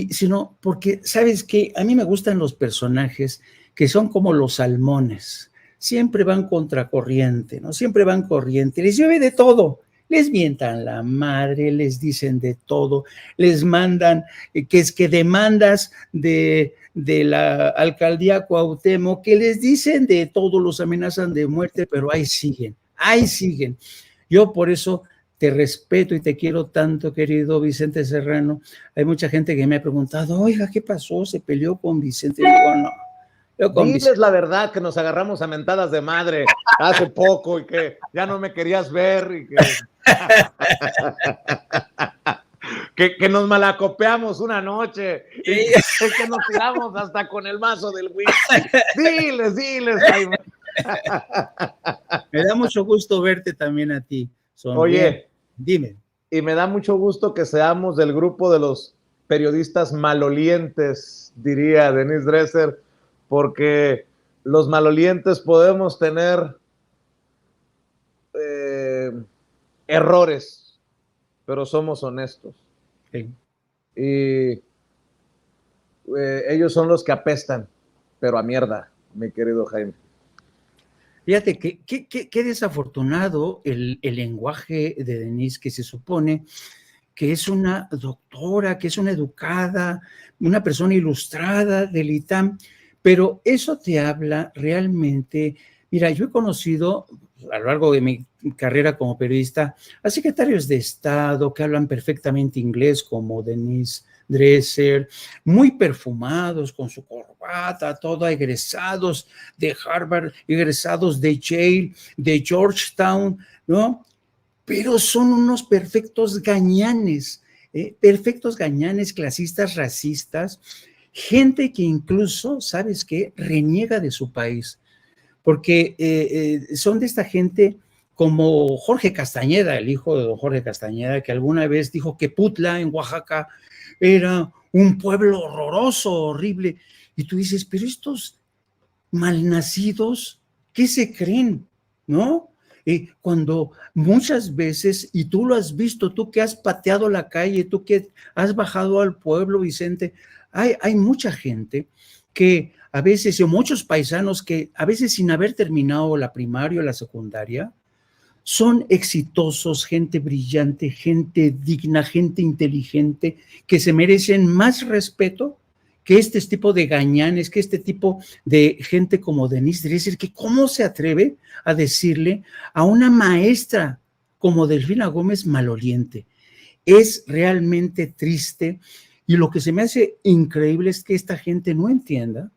sino porque, ¿sabes qué? A mí me gustan los personajes que son como los salmones, siempre van contracorriente, ¿no? Siempre van corriente, les llueve de todo, les mientan la madre, les dicen de todo, les mandan, que es que demandas de la alcaldía Cuauhtémoc, que les dicen de todo, los amenazan de muerte, pero ahí siguen. Yo por eso te respeto y te quiero tanto, querido Vicente Serrano. Hay mucha gente que me ha preguntado, oiga, ¿qué pasó? ¿Se peleó con Vicente? Y digo, no. Diles la verdad, que nos agarramos a mentadas de madre hace poco y que ya no me querías ver y que nos malacopeamos una noche y que nos tiramos hasta con el vaso del whisky. Diles, Jaime. Me da mucho gusto verte también a ti. Oye, dime. Y me da mucho gusto que seamos del grupo de los periodistas malolientes, diría Denise Dresser, porque los malolientes podemos tener errores, pero somos honestos. Sí. Y ellos son los que apestan, pero a mierda, mi querido Jaime. Fíjate qué desafortunado el lenguaje de Denise, que se supone que es una doctora, que es una educada, una persona ilustrada del ITAM, pero eso te habla realmente. Mira, yo he conocido a lo largo de mi carrera como periodista a secretarios de Estado que hablan perfectamente inglés, como Denise Dresser, muy perfumados, con su corbata, todo egresados de Harvard, egresados de Yale, de Georgetown, ¿no? Pero son unos perfectos gañanes, clasistas, racistas, gente que incluso, ¿sabes qué?, reniega de su país, porque son de esta gente como Jorge Castañeda, el hijo de don Jorge Castañeda, que alguna vez dijo que Putla, en Oaxaca, era un pueblo horroroso, horrible. Y tú dices, pero estos malnacidos, ¿qué se creen? ¿No? Cuando muchas veces, y tú lo has visto, tú que has pateado la calle, tú que has bajado al pueblo, Vicente, hay mucha gente que a veces, o muchos paisanos que a veces sin haber terminado la primaria o la secundaria, son exitosos, gente brillante, gente digna, gente inteligente, que se merecen más respeto que este tipo de gañanes, que este tipo de gente como Denise Dresser, que cómo se atreve a decirle a una maestra como Delfina Gómez maloliente. Es realmente triste, y lo que se me hace increíble es que esta gente no entienda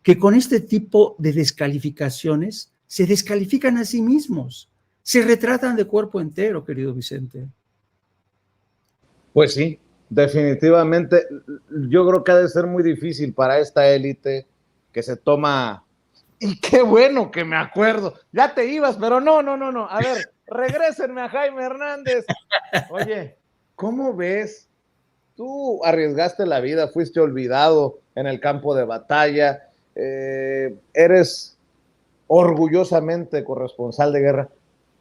que con este tipo de descalificaciones se descalifican a sí mismos, se retratan de cuerpo entero, querido Vicente. Pues sí, definitivamente. Yo creo que ha de ser muy difícil para esta élite que se toma. Y qué bueno que me acuerdo. Ya te ibas, pero no. A ver, regrésenme a Jaime Hernández. Oye, ¿cómo ves? Tú arriesgaste la vida, fuiste olvidado en el campo de batalla, eres orgullosamente corresponsal de guerra.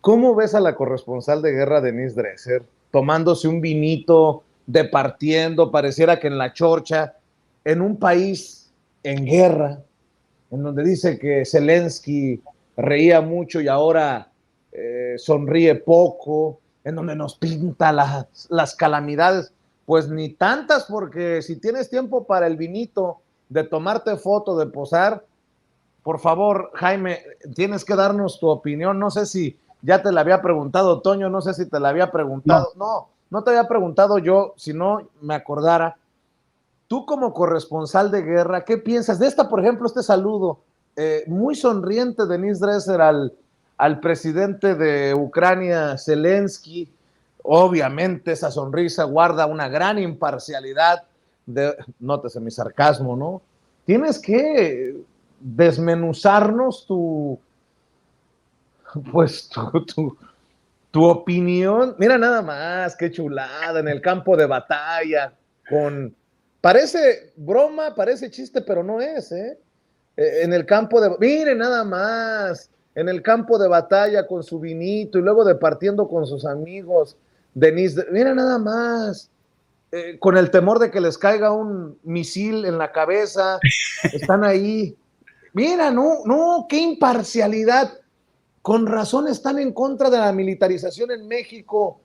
¿Cómo ves a la corresponsal de guerra Denise Dresser tomándose un vinito, departiendo, pareciera que en la chorcha, en un país en guerra, en donde dice que Zelensky reía mucho y ahora sonríe poco, en donde nos pinta las calamidades? Pues ni tantas, porque si tienes tiempo para el vinito, de tomarte foto, de posar, por favor, Jaime, tienes que darnos tu opinión. No sé si ya te la había preguntado Toño, no sé si te la había preguntado. No te había preguntado yo, si no me acordara. Tú como corresponsal de guerra, ¿qué piensas de esta, por ejemplo, este saludo muy sonriente de Denise Dresser al presidente de Ucrania, Zelensky? Obviamente esa sonrisa guarda una gran imparcialidad, nótese mi sarcasmo, ¿no? Tienes que desmenuzarnos tu opinión. Mira nada más, qué chulada, en el campo de batalla, parece broma, parece chiste, pero no es, en el campo mire nada más, en el campo de batalla con su vinito y luego departiendo con sus amigos, Denise, mira nada más, con el temor de que les caiga un misil en la cabeza, están ahí. Mira, no, qué imparcialidad. Con razón están en contra de la militarización en México.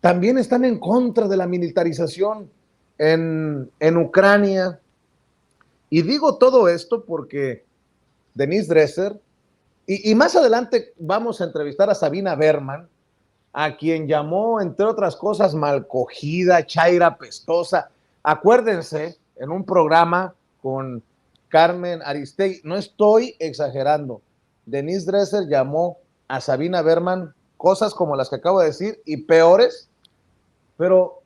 También están en contra de la militarización en Ucrania. Y digo todo esto porque Denise Dresser, y más adelante vamos a entrevistar a Sabina Berman, a quien llamó, entre otras cosas, malcogida, chaira pestosa. Acuérdense, en un programa con Carmen Aristegui, no estoy exagerando, Denise Dresser llamó a Sabina Berman cosas como las que acabo de decir y peores, pero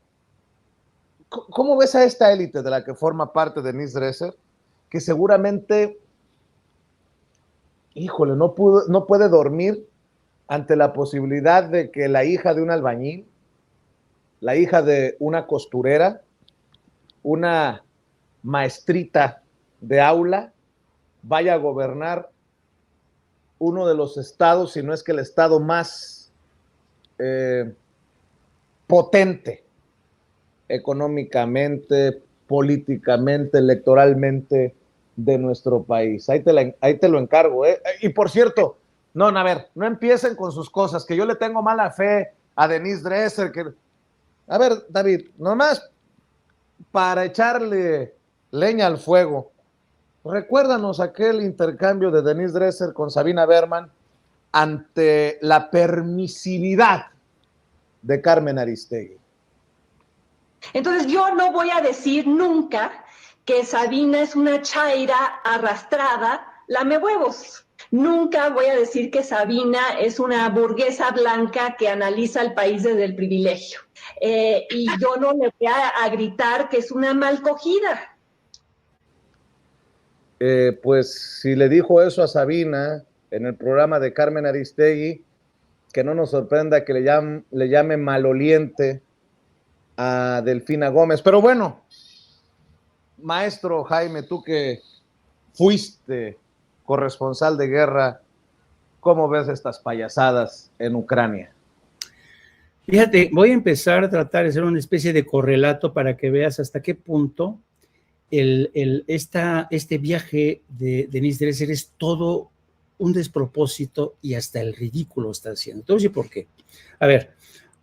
¿cómo ves a esta élite de la que forma parte Denise Dresser? Que seguramente, híjole, no puede dormir ante la posibilidad de que la hija de un albañil, la hija de una costurera, una maestrita de aula, vaya a gobernar uno de los estados, si no es que el estado más potente económicamente, políticamente, electoralmente de nuestro país. Ahí te lo encargo. Y por cierto, no, a ver, no empiecen con sus cosas, que yo le tengo mala fe a Denise Dresser. A ver, David, nomás para echarle leña al fuego, recuérdanos aquel intercambio de Denise Dresser con Sabina Berman ante la permisividad de Carmen Aristegui. Entonces yo no voy a decir nunca que Sabina es una chaira arrastrada, lame huevos. Nunca voy a decir que Sabina es una burguesa blanca que analiza el país desde el privilegio. Y yo no le voy a gritar que es una malcogida. Pues si le dijo eso a Sabina en el programa de Carmen Aristegui, que no nos sorprenda que le llame maloliente a Delfina Gómez. Pero bueno, Maestro Jaime, tú que fuiste corresponsal de guerra, ¿cómo ves estas payasadas en Ucrania? Fíjate, voy a empezar a tratar de hacer una especie de correlato para que veas hasta qué punto este viaje de Denise Dresser es todo un despropósito y hasta el ridículo está haciendo. Entonces, ¿por qué? A ver,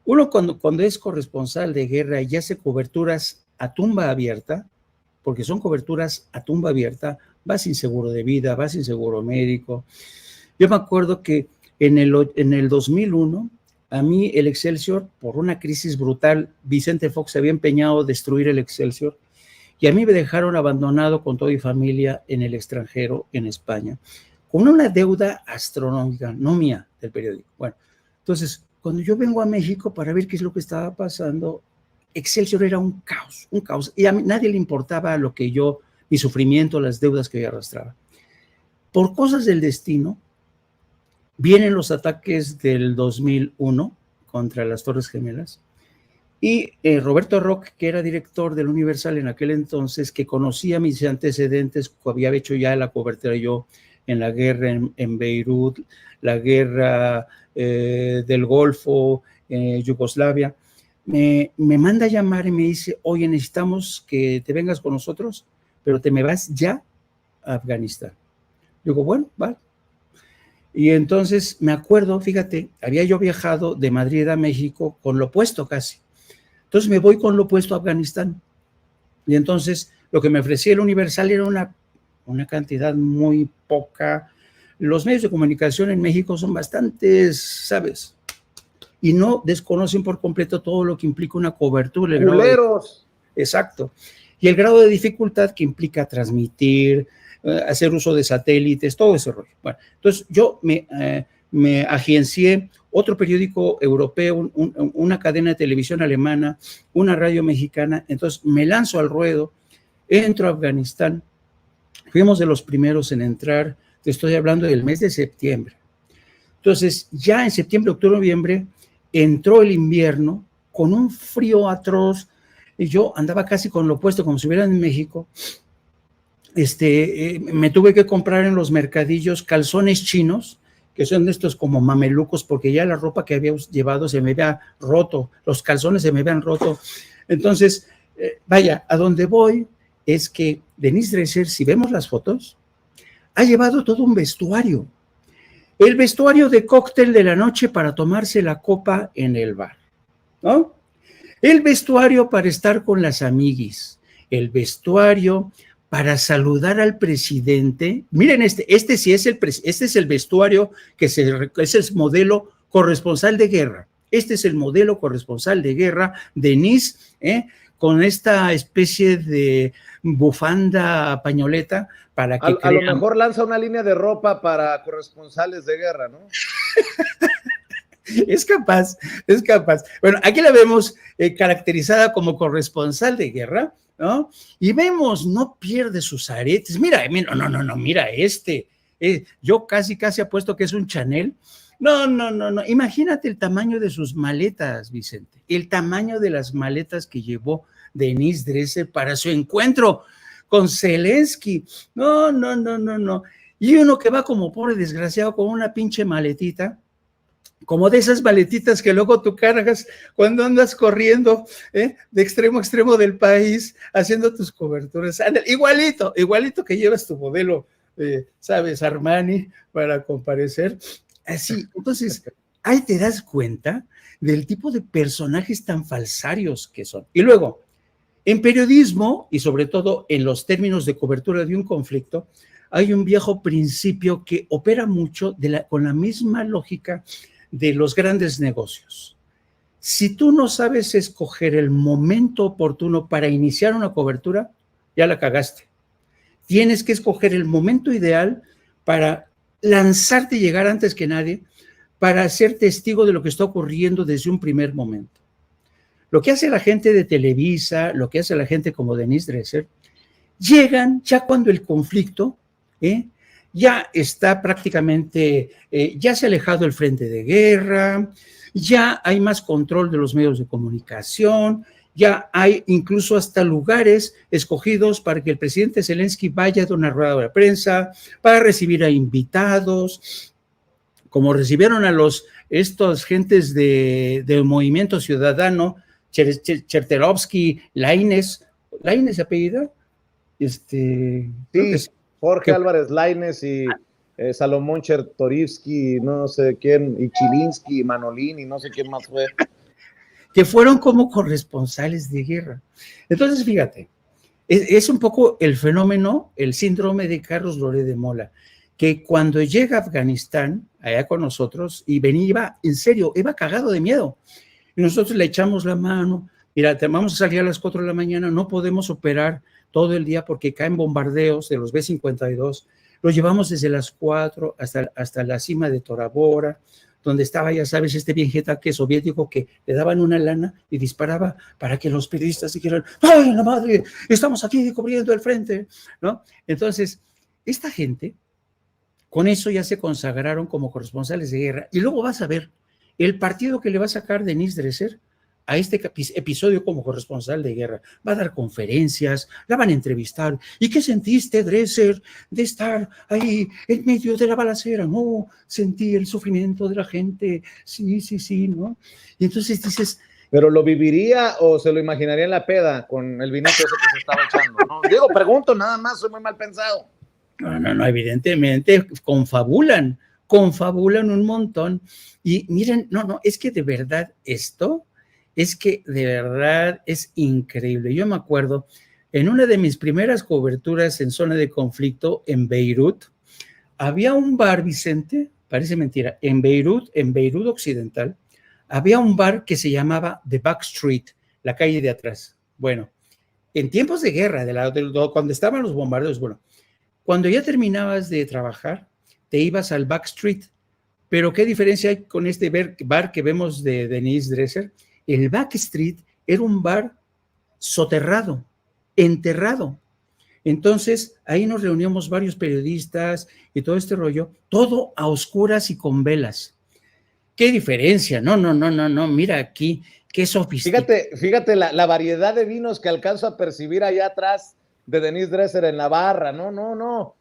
uno cuando es corresponsal de guerra y hace coberturas a tumba abierta, porque son coberturas a tumba abierta, vas sin seguro de vida, vas sin seguro médico. Yo me acuerdo que en el 2001, a mí el Excelsior, por una crisis brutal, Vicente Fox se había empeñado en destruir el Excelsior y a mí me dejaron abandonado con toda mi familia en el extranjero, en España, con una deuda astronómica, no mía, del periódico. Bueno, entonces, cuando yo vengo a México para ver qué es lo que estaba pasando, Excelsior era un caos, y a mí nadie le importaba lo que yo, mi sufrimiento, las deudas que yo arrastraba. Por cosas del destino, vienen los ataques del 2001 contra las Torres Gemelas, y Roberto Rock, que era director del Universal en aquel entonces, que conocía mis antecedentes, había hecho ya la cobertura yo en la guerra en Beirut, la guerra del Golfo, Yugoslavia, me manda a llamar y me dice, oye, necesitamos que te vengas con nosotros, pero te me vas ya a Afganistán. Digo, bueno, vale. Y entonces me acuerdo, fíjate, había yo viajado de Madrid a México con lo opuesto casi. Entonces me voy con lo opuesto a Afganistán. Y entonces lo que me ofrecía el Universal era una cantidad muy poca. Los medios de comunicación en México son bastantes, ¿sabes? Y no desconocen por completo todo lo que implica una cobertura. ¡Culeros! Exacto. Y el grado de dificultad que implica transmitir, hacer uso de satélites, todo ese rollo. Bueno, entonces yo me agencié otro periódico europeo, una cadena de televisión alemana, una radio mexicana. Entonces me lanzo al ruedo, entro a Afganistán. Fuimos de los primeros en entrar, te estoy hablando del mes de septiembre. Entonces, ya en septiembre, octubre, noviembre, entró el invierno con un frío atroz, y yo andaba casi con lo opuesto, como si hubiera en México. Me tuve que comprar en los mercadillos calzones chinos, que son de estos como mamelucos, porque ya la ropa que había llevado se me había roto, los calzones se me habían roto. Entonces, vaya, a donde voy es que Denise Dresser, si vemos las fotos, ha llevado todo un vestuario. El vestuario de cóctel de la noche para tomarse la copa en el bar, ¿no? El vestuario para estar con las amiguis, el vestuario para saludar al presidente. Miren, este sí es este es el vestuario es el modelo corresponsal de guerra. Este es el modelo corresponsal de guerra, Denise, con esta especie de bufanda pañoleta para que a lo mejor lanza una línea de ropa para corresponsales de guerra, ¿no? Es capaz. Bueno, aquí la vemos caracterizada como corresponsal de guerra, ¿no? Y vemos, no pierde sus aretes. Mira, mira yo casi apuesto que es un Chanel. No. Imagínate el tamaño de sus maletas, Vicente. El tamaño de las maletas que llevó Denise Dresser para su encuentro con Zelensky. No. Y uno que va como pobre desgraciado con una pinche maletita, como de esas maletitas que luego tú cargas cuando andas corriendo de extremo a extremo del país, haciendo tus coberturas. Igualito que llevas tu modelo, ¿sabes? Armani para comparecer. Así, entonces, ahí te das cuenta del tipo de personajes tan falsarios que son. Y luego, en periodismo, y sobre todo en los términos de cobertura de un conflicto, hay un viejo principio que opera mucho con la misma lógica de los grandes negocios. Si tú no sabes escoger el momento oportuno para iniciar una cobertura, ya la cagaste. Tienes que escoger el momento ideal para lanzarte y llegar antes que nadie, para ser testigo de lo que está ocurriendo desde un primer momento. Lo que hace la gente de Televisa, lo que hace la gente como Denise Dresser, llegan ya cuando el conflicto ya está prácticamente, ya se ha alejado el frente de guerra, ya hay más control de los medios de comunicación, Ya hay incluso hasta lugares escogidos para que el presidente Zelensky vaya de una rueda de prensa, para recibir a invitados, como recibieron a estos gentes del Movimiento Ciudadano, Cherterovsky, Lainez apellida, creo que Sí, sí, Jorge que, Álvarez Lainez y Salomón Chertorivsky, no sé quién, y Chilinsky, Manolini, no sé quién más fue. que fueron como corresponsales de guerra. Entonces, fíjate, es un poco el fenómeno, el síndrome de Carlos Loret de Mola, que cuando llega a Afganistán, allá con nosotros, y venía, en serio, iba cagado de miedo. Y nosotros le echamos la mano, mira, vamos a salir a las 4 de la mañana, no podemos operar todo el día porque caen bombardeos de los B-52, lo llevamos desde las 4 hasta la cima de Tora Bora, donde estaba, ya sabes, este bien jetaque soviético que le daban una lana y disparaba para que los periodistas dijeran, ¡ay, la madre! Estamos aquí cubriendo el frente, ¿no? Entonces, esta gente, con eso ya se consagraron como corresponsales de guerra. Y luego vas a ver el partido que le va a sacar Denise Dresser a este episodio como corresponsal de guerra. Va a dar conferencias, la van a entrevistar. ¿Y qué sentiste, Dresser, de estar ahí en medio de la balacera? No, sentí el sufrimiento de la gente. Sí, sí, sí, ¿no? Y entonces dices... ¿Pero lo viviría o se lo imaginaría en la peda con el vinito ese que se estaba echando? ¿No? Digo, pregunto, nada más, soy muy mal pensado. No, evidentemente confabulan un montón. Y miren, es que de verdad es que de verdad es increíble. Yo me acuerdo, en una de mis primeras coberturas en zona de conflicto en Beirut, había un bar, Vicente, parece mentira, en Beirut Occidental, había un bar que se llamaba The Back Street, la calle de atrás. Bueno, en tiempos de guerra, cuando estaban los bombardeos, bueno, cuando ya terminabas de trabajar, te ibas al Backstreet. Pero ¿qué diferencia hay con este bar que vemos de Denise Dresser? El Backstreet era un bar soterrado, enterrado. Entonces, ahí nos reuníamos varios periodistas y todo este rollo, todo a oscuras y con velas. ¿Qué diferencia? No, mira aquí, qué sofisticado. Fíjate la variedad de vinos que alcanzo a percibir allá atrás de Denise Dresser en la barra. No.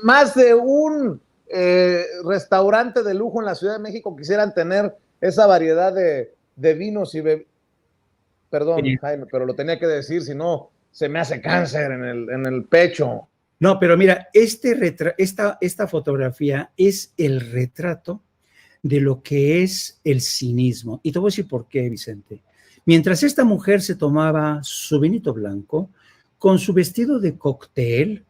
Más de un restaurante de lujo en la Ciudad de México quisieran tener esa variedad de vinos y Perdón, sí. Jaime, pero lo tenía que decir, si no, se me hace cáncer en el pecho. No, pero mira, esta fotografía es el retrato de lo que es el cinismo. Y te voy a decir por qué, Vicente. Mientras esta mujer se tomaba su vinito blanco, con su vestido de cóctel,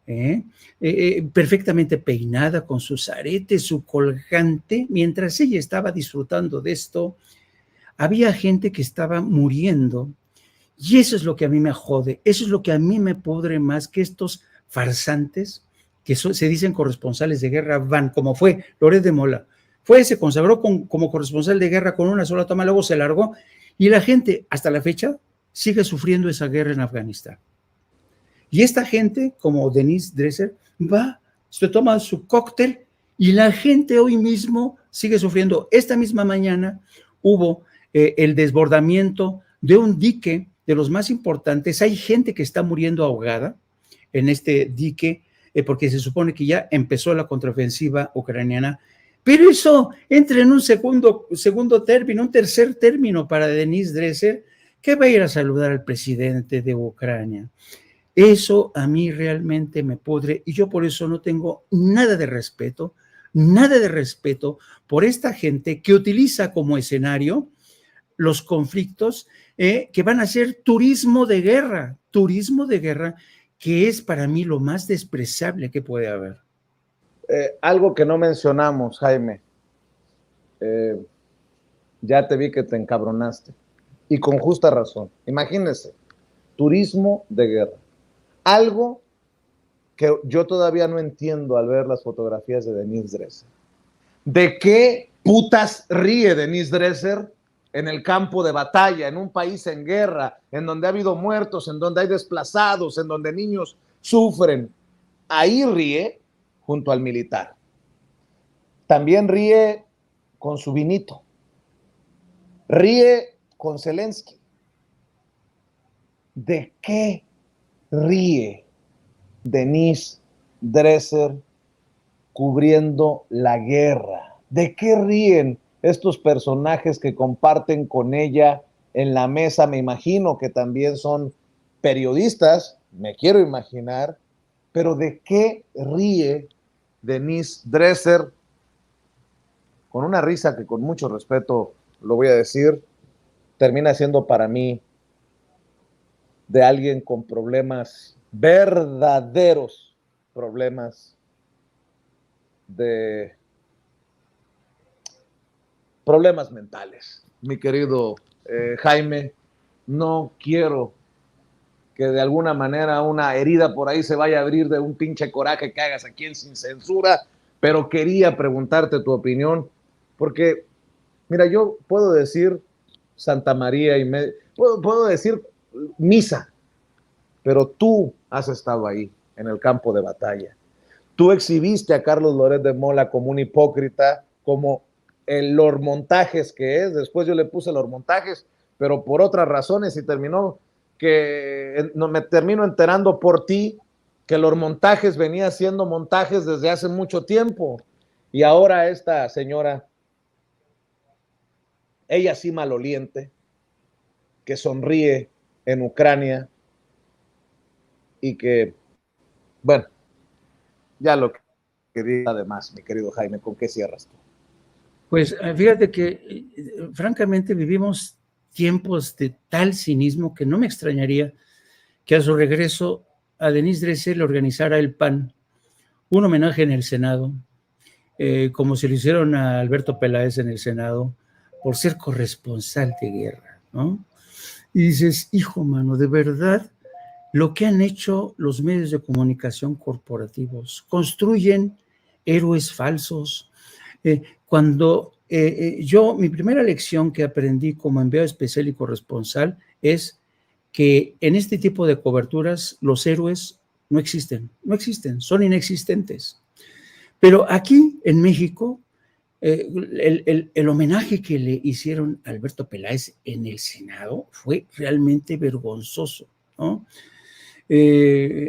perfectamente peinada, con sus aretes, su colgante, mientras ella estaba disfrutando de esto, había gente que estaba muriendo. Y eso es lo que a mí me jode, eso es lo que a mí me pudre más que estos farsantes que se dicen corresponsales de guerra van, como fue Loret de Mola. Se consagró como corresponsal de guerra con una sola toma, luego se largó, y la gente, hasta la fecha, sigue sufriendo esa guerra en Afganistán. Y esta gente, como Denise Dresser, se toma su cóctel, y la gente hoy mismo sigue sufriendo. Esta misma mañana hubo el desbordamiento de un dique de los más importantes. Hay gente que está muriendo ahogada en este dique, porque se supone que ya empezó la contraofensiva ucraniana. Pero eso entra en un segundo término, un tercer término para Denise Dresser, que va a ir a saludar al presidente de Ucrania. Eso a mí realmente me pudre, y yo por eso no tengo nada de respeto por esta gente que utiliza como escenario los conflictos que van a ser turismo de guerra, que es para mí lo más despreciable que puede haber. Algo que no mencionamos, Jaime. Ya te vi que te encabronaste. Y con justa razón. Imagínense, turismo de guerra. Algo que yo todavía no entiendo al ver las fotografías de Denise Dresser. ¿De qué putas ríe Denise Dresser en el campo de batalla, en un país en guerra, en donde ha habido muertos, en donde hay desplazados, en donde niños sufren? Ahí ríe junto al militar. También ríe con su vinito. Ríe con Zelensky. ¿de qué ríe Denise Dresser cubriendo la guerra? ¿De qué ríen estos personajes que comparten con ella en la mesa? Me imagino que también son periodistas, me quiero imaginar, pero ¿de qué ríe Denise Dresser? Con una risa que, con mucho respeto lo voy a decir, termina siendo para mí de alguien con problemas, verdaderos problemas de problemas mentales. Mi querido Jaime, no quiero que de alguna manera una herida por ahí se vaya a abrir de un pinche coraje que hagas aquí en Sin Censura, pero quería preguntarte tu opinión, porque, mira, yo puedo decir Santa María y puedo decir misa, pero tú has estado ahí, en el campo de batalla. Tú exhibiste a Carlos Loret de Mola como un hipócrita, como el lormontajes que es. Después yo le puse lormontajes, pero por otras razones, y terminó que no, me termino enterando por ti que lormontajes venía haciendo montajes desde hace mucho tiempo. Y ahora esta señora, ella sí maloliente, que sonríe en Ucrania y que, bueno, ya lo que diga además, mi querido Jaime, ¿con qué cierras tú? Pues fíjate que francamente vivimos tiempos de tal cinismo que no me extrañaría que a su regreso a Denise Dresser le organizara el PAN un homenaje en el Senado, como se lo hicieron a Alberto Peláez en el Senado, por ser corresponsal de guerra, ¿no? Y dices, hijo, mano, de verdad, lo que han hecho los medios de comunicación corporativos, construyen héroes falsos. Cuando mi primera lección que aprendí como enviado especial y corresponsal es que en este tipo de coberturas los héroes no existen, son inexistentes. Pero aquí en México, el homenaje que le hicieron a Alberto Peláez en el Senado fue realmente vergonzoso, ¿no?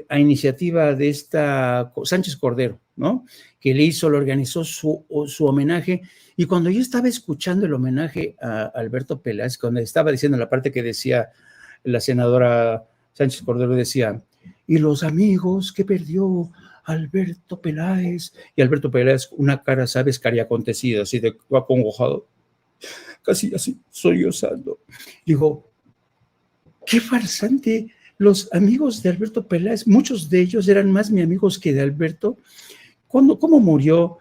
A iniciativa de esta Sánchez Cordero, ¿no? Que le organizó su homenaje. Y cuando yo estaba escuchando el homenaje a Alberto Peláez, cuando estaba diciendo la parte que decía la senadora Sánchez Cordero, decía, y los amigos que perdió Alberto Peláez, y Alberto Peláez, una cara, sabes, cariacontecida, así de acongojado, casi así, sollozando. Digo, qué farsante. Los amigos de Alberto Peláez, muchos de ellos eran más mis amigos que de Alberto. ¿Cómo murió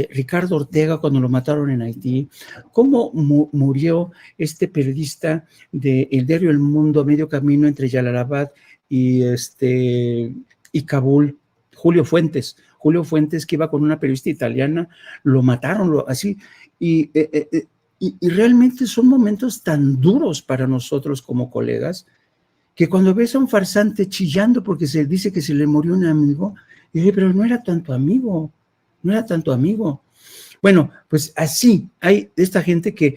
Ricardo Ortega cuando lo mataron en Haití? ¿Cómo murió este periodista del diario El Mundo a medio camino entre Jalalabad y Kabul? Julio Fuentes, que iba con una periodista italiana, lo mataron así. Y realmente son momentos tan duros para nosotros como colegas, que cuando ves a un farsante chillando porque se dice que se le murió un amigo, y dice, pero no era tanto amigo. Bueno, pues así hay esta gente que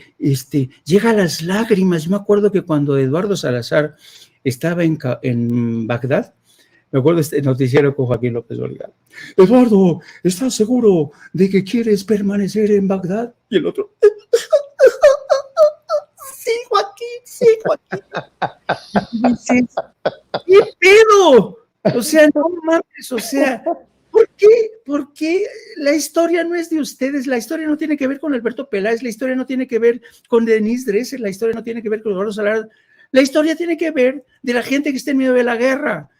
llega a las lágrimas. Yo me acuerdo que cuando Eduardo Salazar estaba en Bagdad, me acuerdo noticiero con Joaquín López Dóriga. Eduardo, ¿estás seguro de que quieres permanecer en Bagdad? Y el otro, sí, Joaquín. Y dices, ¿qué pedo? O sea, no mames, o sea, ¿por qué la historia no es de ustedes? La historia no tiene que ver con Alberto Peláez, la historia no tiene que ver con Denise Dresser, la historia no tiene que ver con Eduardo Salazar, la historia tiene que ver de la gente que está en medio de la guerra.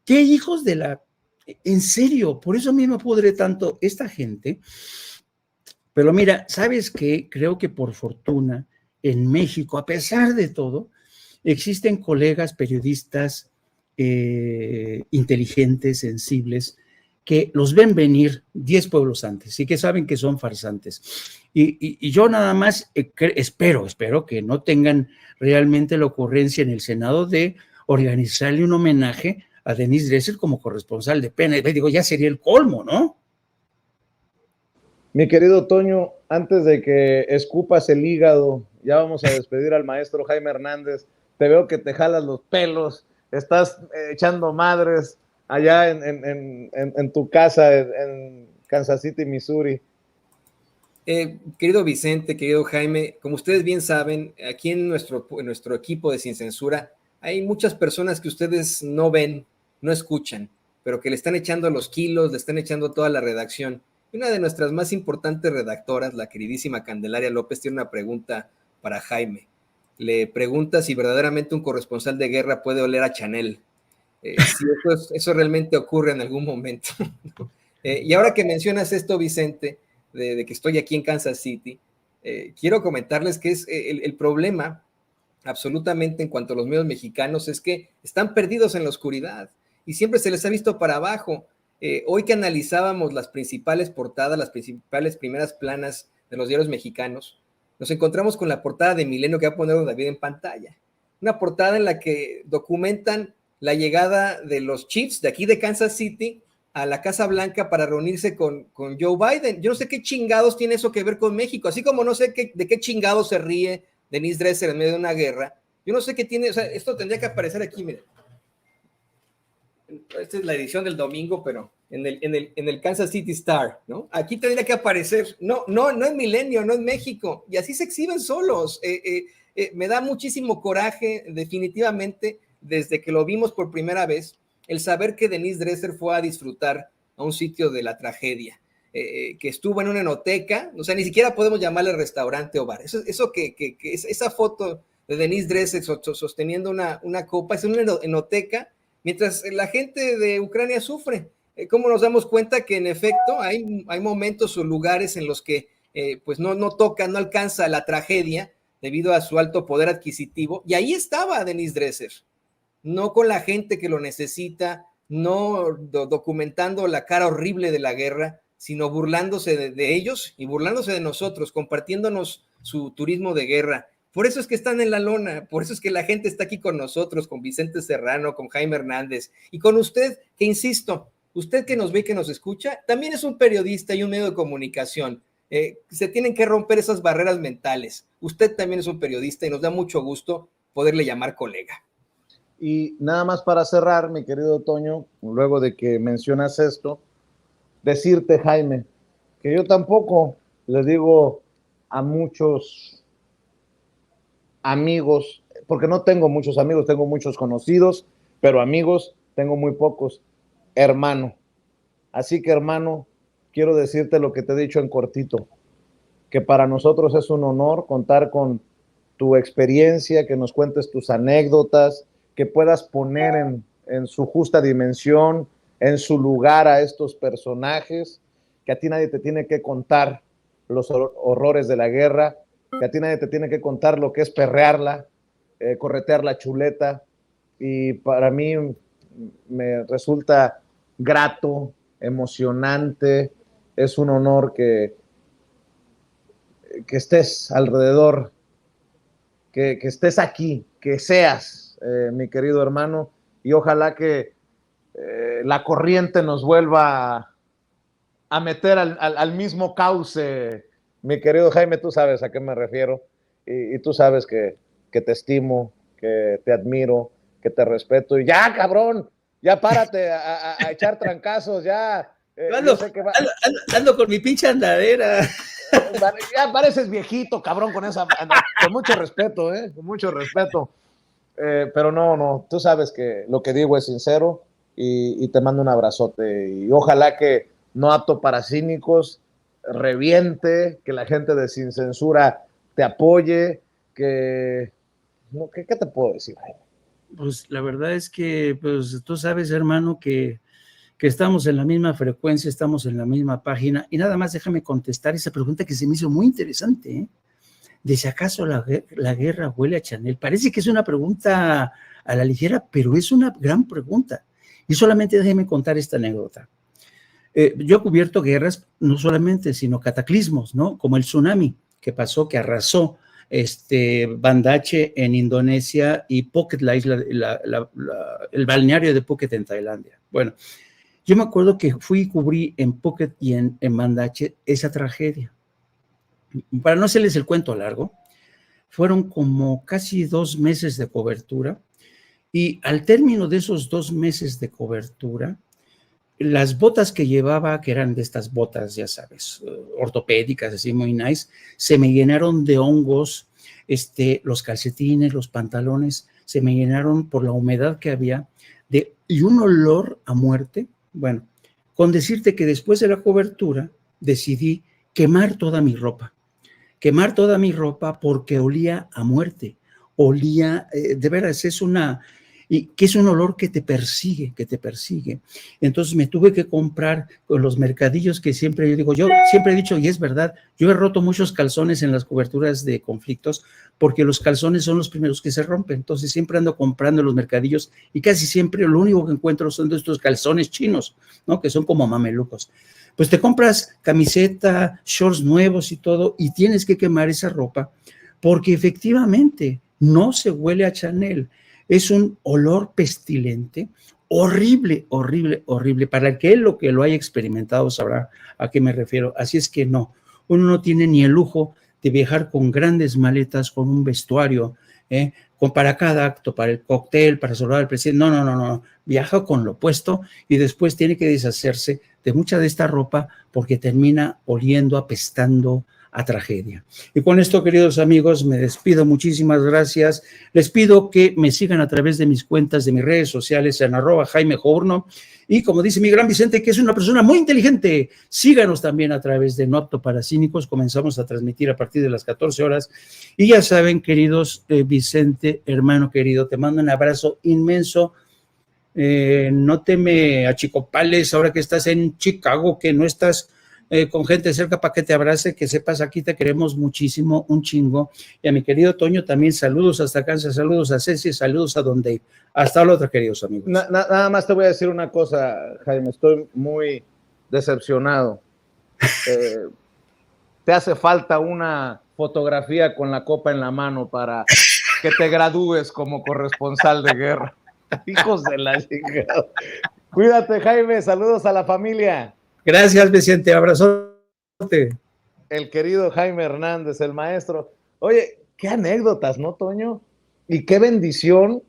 ¿Qué hijos de la...? En serio, por eso a mí me pudre tanto esta gente. Pero mira, ¿sabes qué? Creo que por fortuna en México, a pesar de todo, existen colegas periodistas inteligentes, sensibles, que los ven venir 10 pueblos antes y que saben que son farsantes. Y yo nada más espero que no tengan realmente la ocurrencia en el Senado de organizarle un homenaje a Denise Dresser como corresponsal de pena. Digo, ya sería el colmo, ¿no? Mi querido Toño, antes de que escupas el hígado, ya vamos a despedir al maestro Jaime Hernández, te veo que te jalas los pelos, estás echando madres allá en tu casa en Kansas City, Missouri. Querido Vicente, querido Jaime, como ustedes bien saben, aquí en nuestro equipo de Sin Censura hay muchas personas que ustedes no ven, no escuchan, pero que le están echando los kilos, le están echando toda la redacción. Y una de nuestras más importantes redactoras, la queridísima Candelaria López, tiene una pregunta para Jaime. Le pregunta si verdaderamente un corresponsal de guerra puede oler a Chanel. Si eso realmente ocurre en algún momento. Y ahora que mencionas esto, Vicente, de que estoy aquí en Kansas City, quiero comentarles que es el problema absolutamente en cuanto a los medios mexicanos es que están perdidos en la oscuridad y siempre se les ha visto para abajo. Hoy que analizábamos las principales portadas, las principales primeras planas de los diarios mexicanos, nos encontramos con la portada de Milenio que va a poner David en pantalla. Una portada en la que documentan la llegada de los Chiefs de aquí de Kansas City a la Casa Blanca para reunirse con Joe Biden. Yo no sé qué chingados tiene eso que ver con México, así como no sé de qué chingados se ríe Denise Dresser en medio de una guerra. Yo no sé qué tiene, o sea, esto tendría que aparecer aquí, miren. Esta es la edición del domingo, pero en el Kansas City Star, ¿no? Aquí tendría que aparecer, no es Milenio, no es México, y así se exhiben solos. Me da muchísimo coraje, definitivamente, desde que lo vimos por primera vez, el saber que Denise Dresser fue a disfrutar a un sitio de la tragedia, que estuvo en una enoteca, o sea, ni siquiera podemos llamarle restaurante o bar. Esa foto de Denise Dresser sosteniendo una copa es una enoteca, mientras la gente de Ucrania sufre. ¿Cómo nos damos cuenta que en efecto hay momentos o lugares en los que pues no alcanza la tragedia debido a su alto poder adquisitivo? Y ahí estaba Denise Dresser, no con la gente que lo necesita, no documentando la cara horrible de la guerra, sino burlándose de ellos y burlándose de nosotros, compartiéndonos su turismo de guerra. Por eso es que están en la lona, por eso es que la gente está aquí con nosotros, con Vicente Serrano, con Jaime Hernández, y con usted, que insisto, usted que nos ve y que nos escucha, también es un periodista y un medio de comunicación. Se tienen que romper esas barreras mentales. Usted también es un periodista y nos da mucho gusto poderle llamar colega. Y nada más para cerrar, mi querido Toño, luego de que mencionas esto, decirte, Jaime, que yo tampoco le digo a muchos amigos, porque no tengo muchos amigos, tengo muchos conocidos, pero amigos tengo muy pocos, hermano. Así que, hermano, quiero decirte lo que te he dicho en cortito, que para nosotros es un honor contar con tu experiencia, que nos cuentes tus anécdotas, que puedas poner en su justa dimensión, en su lugar a estos personajes, que a ti nadie te tiene que contar los horrores de la guerra, que a ti nadie te tiene que contar lo que es perrearla, corretear la chuleta, y para mí me resulta grato, emocionante, es un honor que estés alrededor, que estés aquí, que seas, mi querido hermano, y ojalá que la corriente nos vuelva a meter al mismo cauce. Mi querido Jaime, tú sabes a qué me refiero, y tú sabes que te estimo, que te admiro, que te respeto, y ya, cabrón, ya párate a echar trancazos, ya. Ando con mi pinche andadera. Ya pareces viejito, cabrón, con mucho respeto, con mucho respeto. Pero no, tú sabes que lo que digo es sincero, y te mando un abrazote, y ojalá que no apto para cínicos reviente, que la gente de Sin Censura te apoye, ¿qué te puedo decir? Pues la verdad es que pues, tú sabes, hermano, que estamos en la misma frecuencia, estamos en la misma página, y nada más déjame contestar esa pregunta que se me hizo muy interesante, ¿eh? De si acaso la guerra huele a Chanel. Parece que es una pregunta a la ligera, pero es una gran pregunta. Y solamente déjeme contar esta anécdota. Yo he cubierto guerras, no solamente, sino cataclismos, ¿no? Como el tsunami que pasó, que arrasó Banda Aceh en Indonesia y Phuket, la isla, el balneario de Phuket en Tailandia. Bueno, yo me acuerdo que fui y cubrí en Phuket y en Banda Aceh esa tragedia. Para no hacerles el cuento largo, fueron como casi 2 meses de cobertura, y al término de esos 2 meses de cobertura, las botas que llevaba, que eran de estas botas, ya sabes, ortopédicas, así muy nice, se me llenaron de hongos, los calcetines, los pantalones, se me llenaron por la humedad que había, y un olor a muerte. Bueno, con decirte que después de la cobertura decidí quemar toda mi ropa porque olía a muerte, olía, de veras, y que es un olor que te persigue. Entonces me tuve que comprar con los mercadillos que siempre yo digo, yo siempre he dicho, y es verdad, yo he roto muchos calzones en las coberturas de conflictos, porque los calzones son los primeros que se rompen, entonces siempre ando comprando en los mercadillos, y casi siempre lo único que encuentro son de estos calzones chinos, ¿no? Que son como mamelucos. Pues te compras camiseta, shorts nuevos y todo, y tienes que quemar esa ropa, porque efectivamente no se huele a Chanel. Es un olor pestilente, horrible. Para el que lo haya experimentado sabrá a qué me refiero. Así es que no, uno no tiene ni el lujo de viajar con grandes maletas, con un vestuario, para cada acto, para el cóctel, para saludar al presidente. No. Viaja con lo puesto y después tiene que deshacerse de mucha de esta ropa porque termina oliendo, apestando a tragedia. Y con esto, queridos amigos, me despido. Muchísimas gracias. Les pido que me sigan a través de mis cuentas, de mis redes sociales, en @JaimeJourno. Y como dice mi gran Vicente, que es una persona muy inteligente, síganos también a través de No Apto para Cínicos. Comenzamos a transmitir a partir de las 14 horas. Y ya saben, queridos, Vicente, hermano querido, te mando un abrazo inmenso. No te me achicopales ahora que estás en Chicago, que no estás con gente cerca para que te abrace, que sepas, aquí te queremos muchísimo, un chingo. Y a mi querido Toño también, saludos hasta Kansas, saludos a Ceci, saludos a Don Dave. Hasta la otra, queridos amigos. Nada más te voy a decir una cosa, Jaime, estoy muy decepcionado. Te hace falta una fotografía con la copa en la mano para que te gradúes como corresponsal de guerra. Hijos de la chingada. Cuídate, Jaime, saludos a la familia. Gracias, Vicente, abrazote. El querido Jaime Hernández, el maestro. Oye, qué anécdotas, ¿no, Toño? Y qué bendición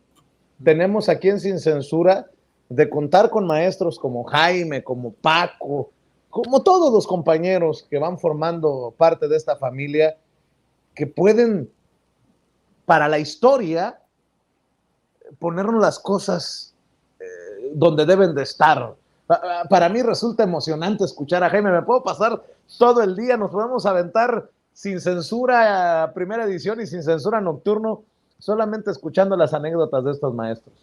tenemos aquí en Sin Censura de contar con maestros como Jaime, como Paco, como todos los compañeros que van formando parte de esta familia, que pueden, para la historia, ponernos las cosas donde deben de estar. Para mí resulta emocionante escuchar a Jaime. Me puedo pasar todo el día, nos podemos aventar Sin Censura primera edición y Sin Censura nocturno, solamente escuchando las anécdotas de estos maestros.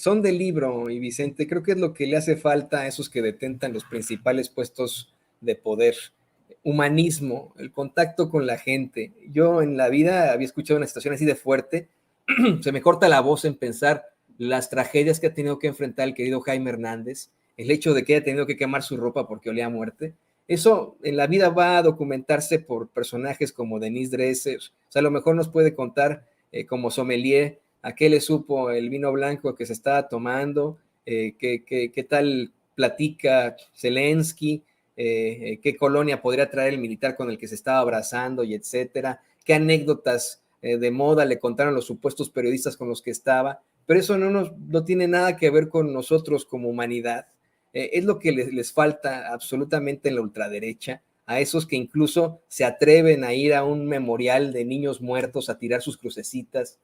Son de libro, y Vicente, creo que es lo que le hace falta a esos que detentan los principales puestos de poder. Humanismo, el contacto con la gente. Yo en la vida había escuchado una situación así de fuerte, se me corta la voz en pensar las tragedias que ha tenido que enfrentar el querido Jaime Hernández, el hecho de que haya tenido que quemar su ropa porque olía a muerte. Eso en la vida va a documentarse por personajes como Denise Dresser. O sea, a lo mejor nos puede contar como sommelier a qué le supo el vino blanco que se estaba tomando, qué tal platica Zelensky, qué colonia podría traer el militar con el que se estaba abrazando, y etcétera, qué anécdotas de moda le contaron los supuestos periodistas con los que estaba. Pero eso no tiene nada que ver con nosotros como humanidad. Es lo que les falta absolutamente en la ultraderecha, a esos que incluso se atreven a ir a un memorial de niños muertos a tirar sus crucecitas,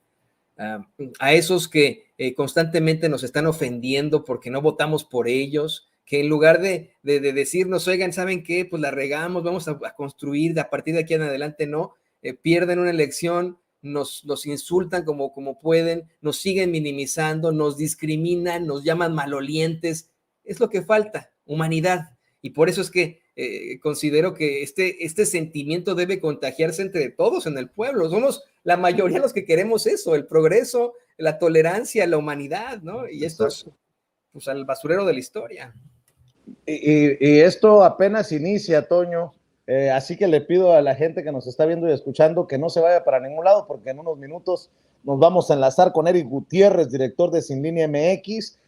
a esos que constantemente nos están ofendiendo porque no votamos por ellos, que en lugar de decirnos, oigan, ¿saben qué? Pues la regamos, vamos a construir a partir de aquí en adelante, no, pierden una elección, nos insultan como pueden, nos siguen minimizando, nos discriminan, nos llaman malolientes. Es lo que falta, humanidad. Y por eso es que considero que este sentimiento debe contagiarse entre todos en el pueblo. Somos la mayoría los que queremos eso, el progreso, la tolerancia, la humanidad, ¿no? Y esto es pues al basurero de la historia. Y esto apenas inicia, Toño. Así que le pido a la gente que nos está viendo y escuchando que no se vaya para ningún lado, porque en unos minutos nos vamos a enlazar con Eric Gutiérrez, director de Sin Línea MX,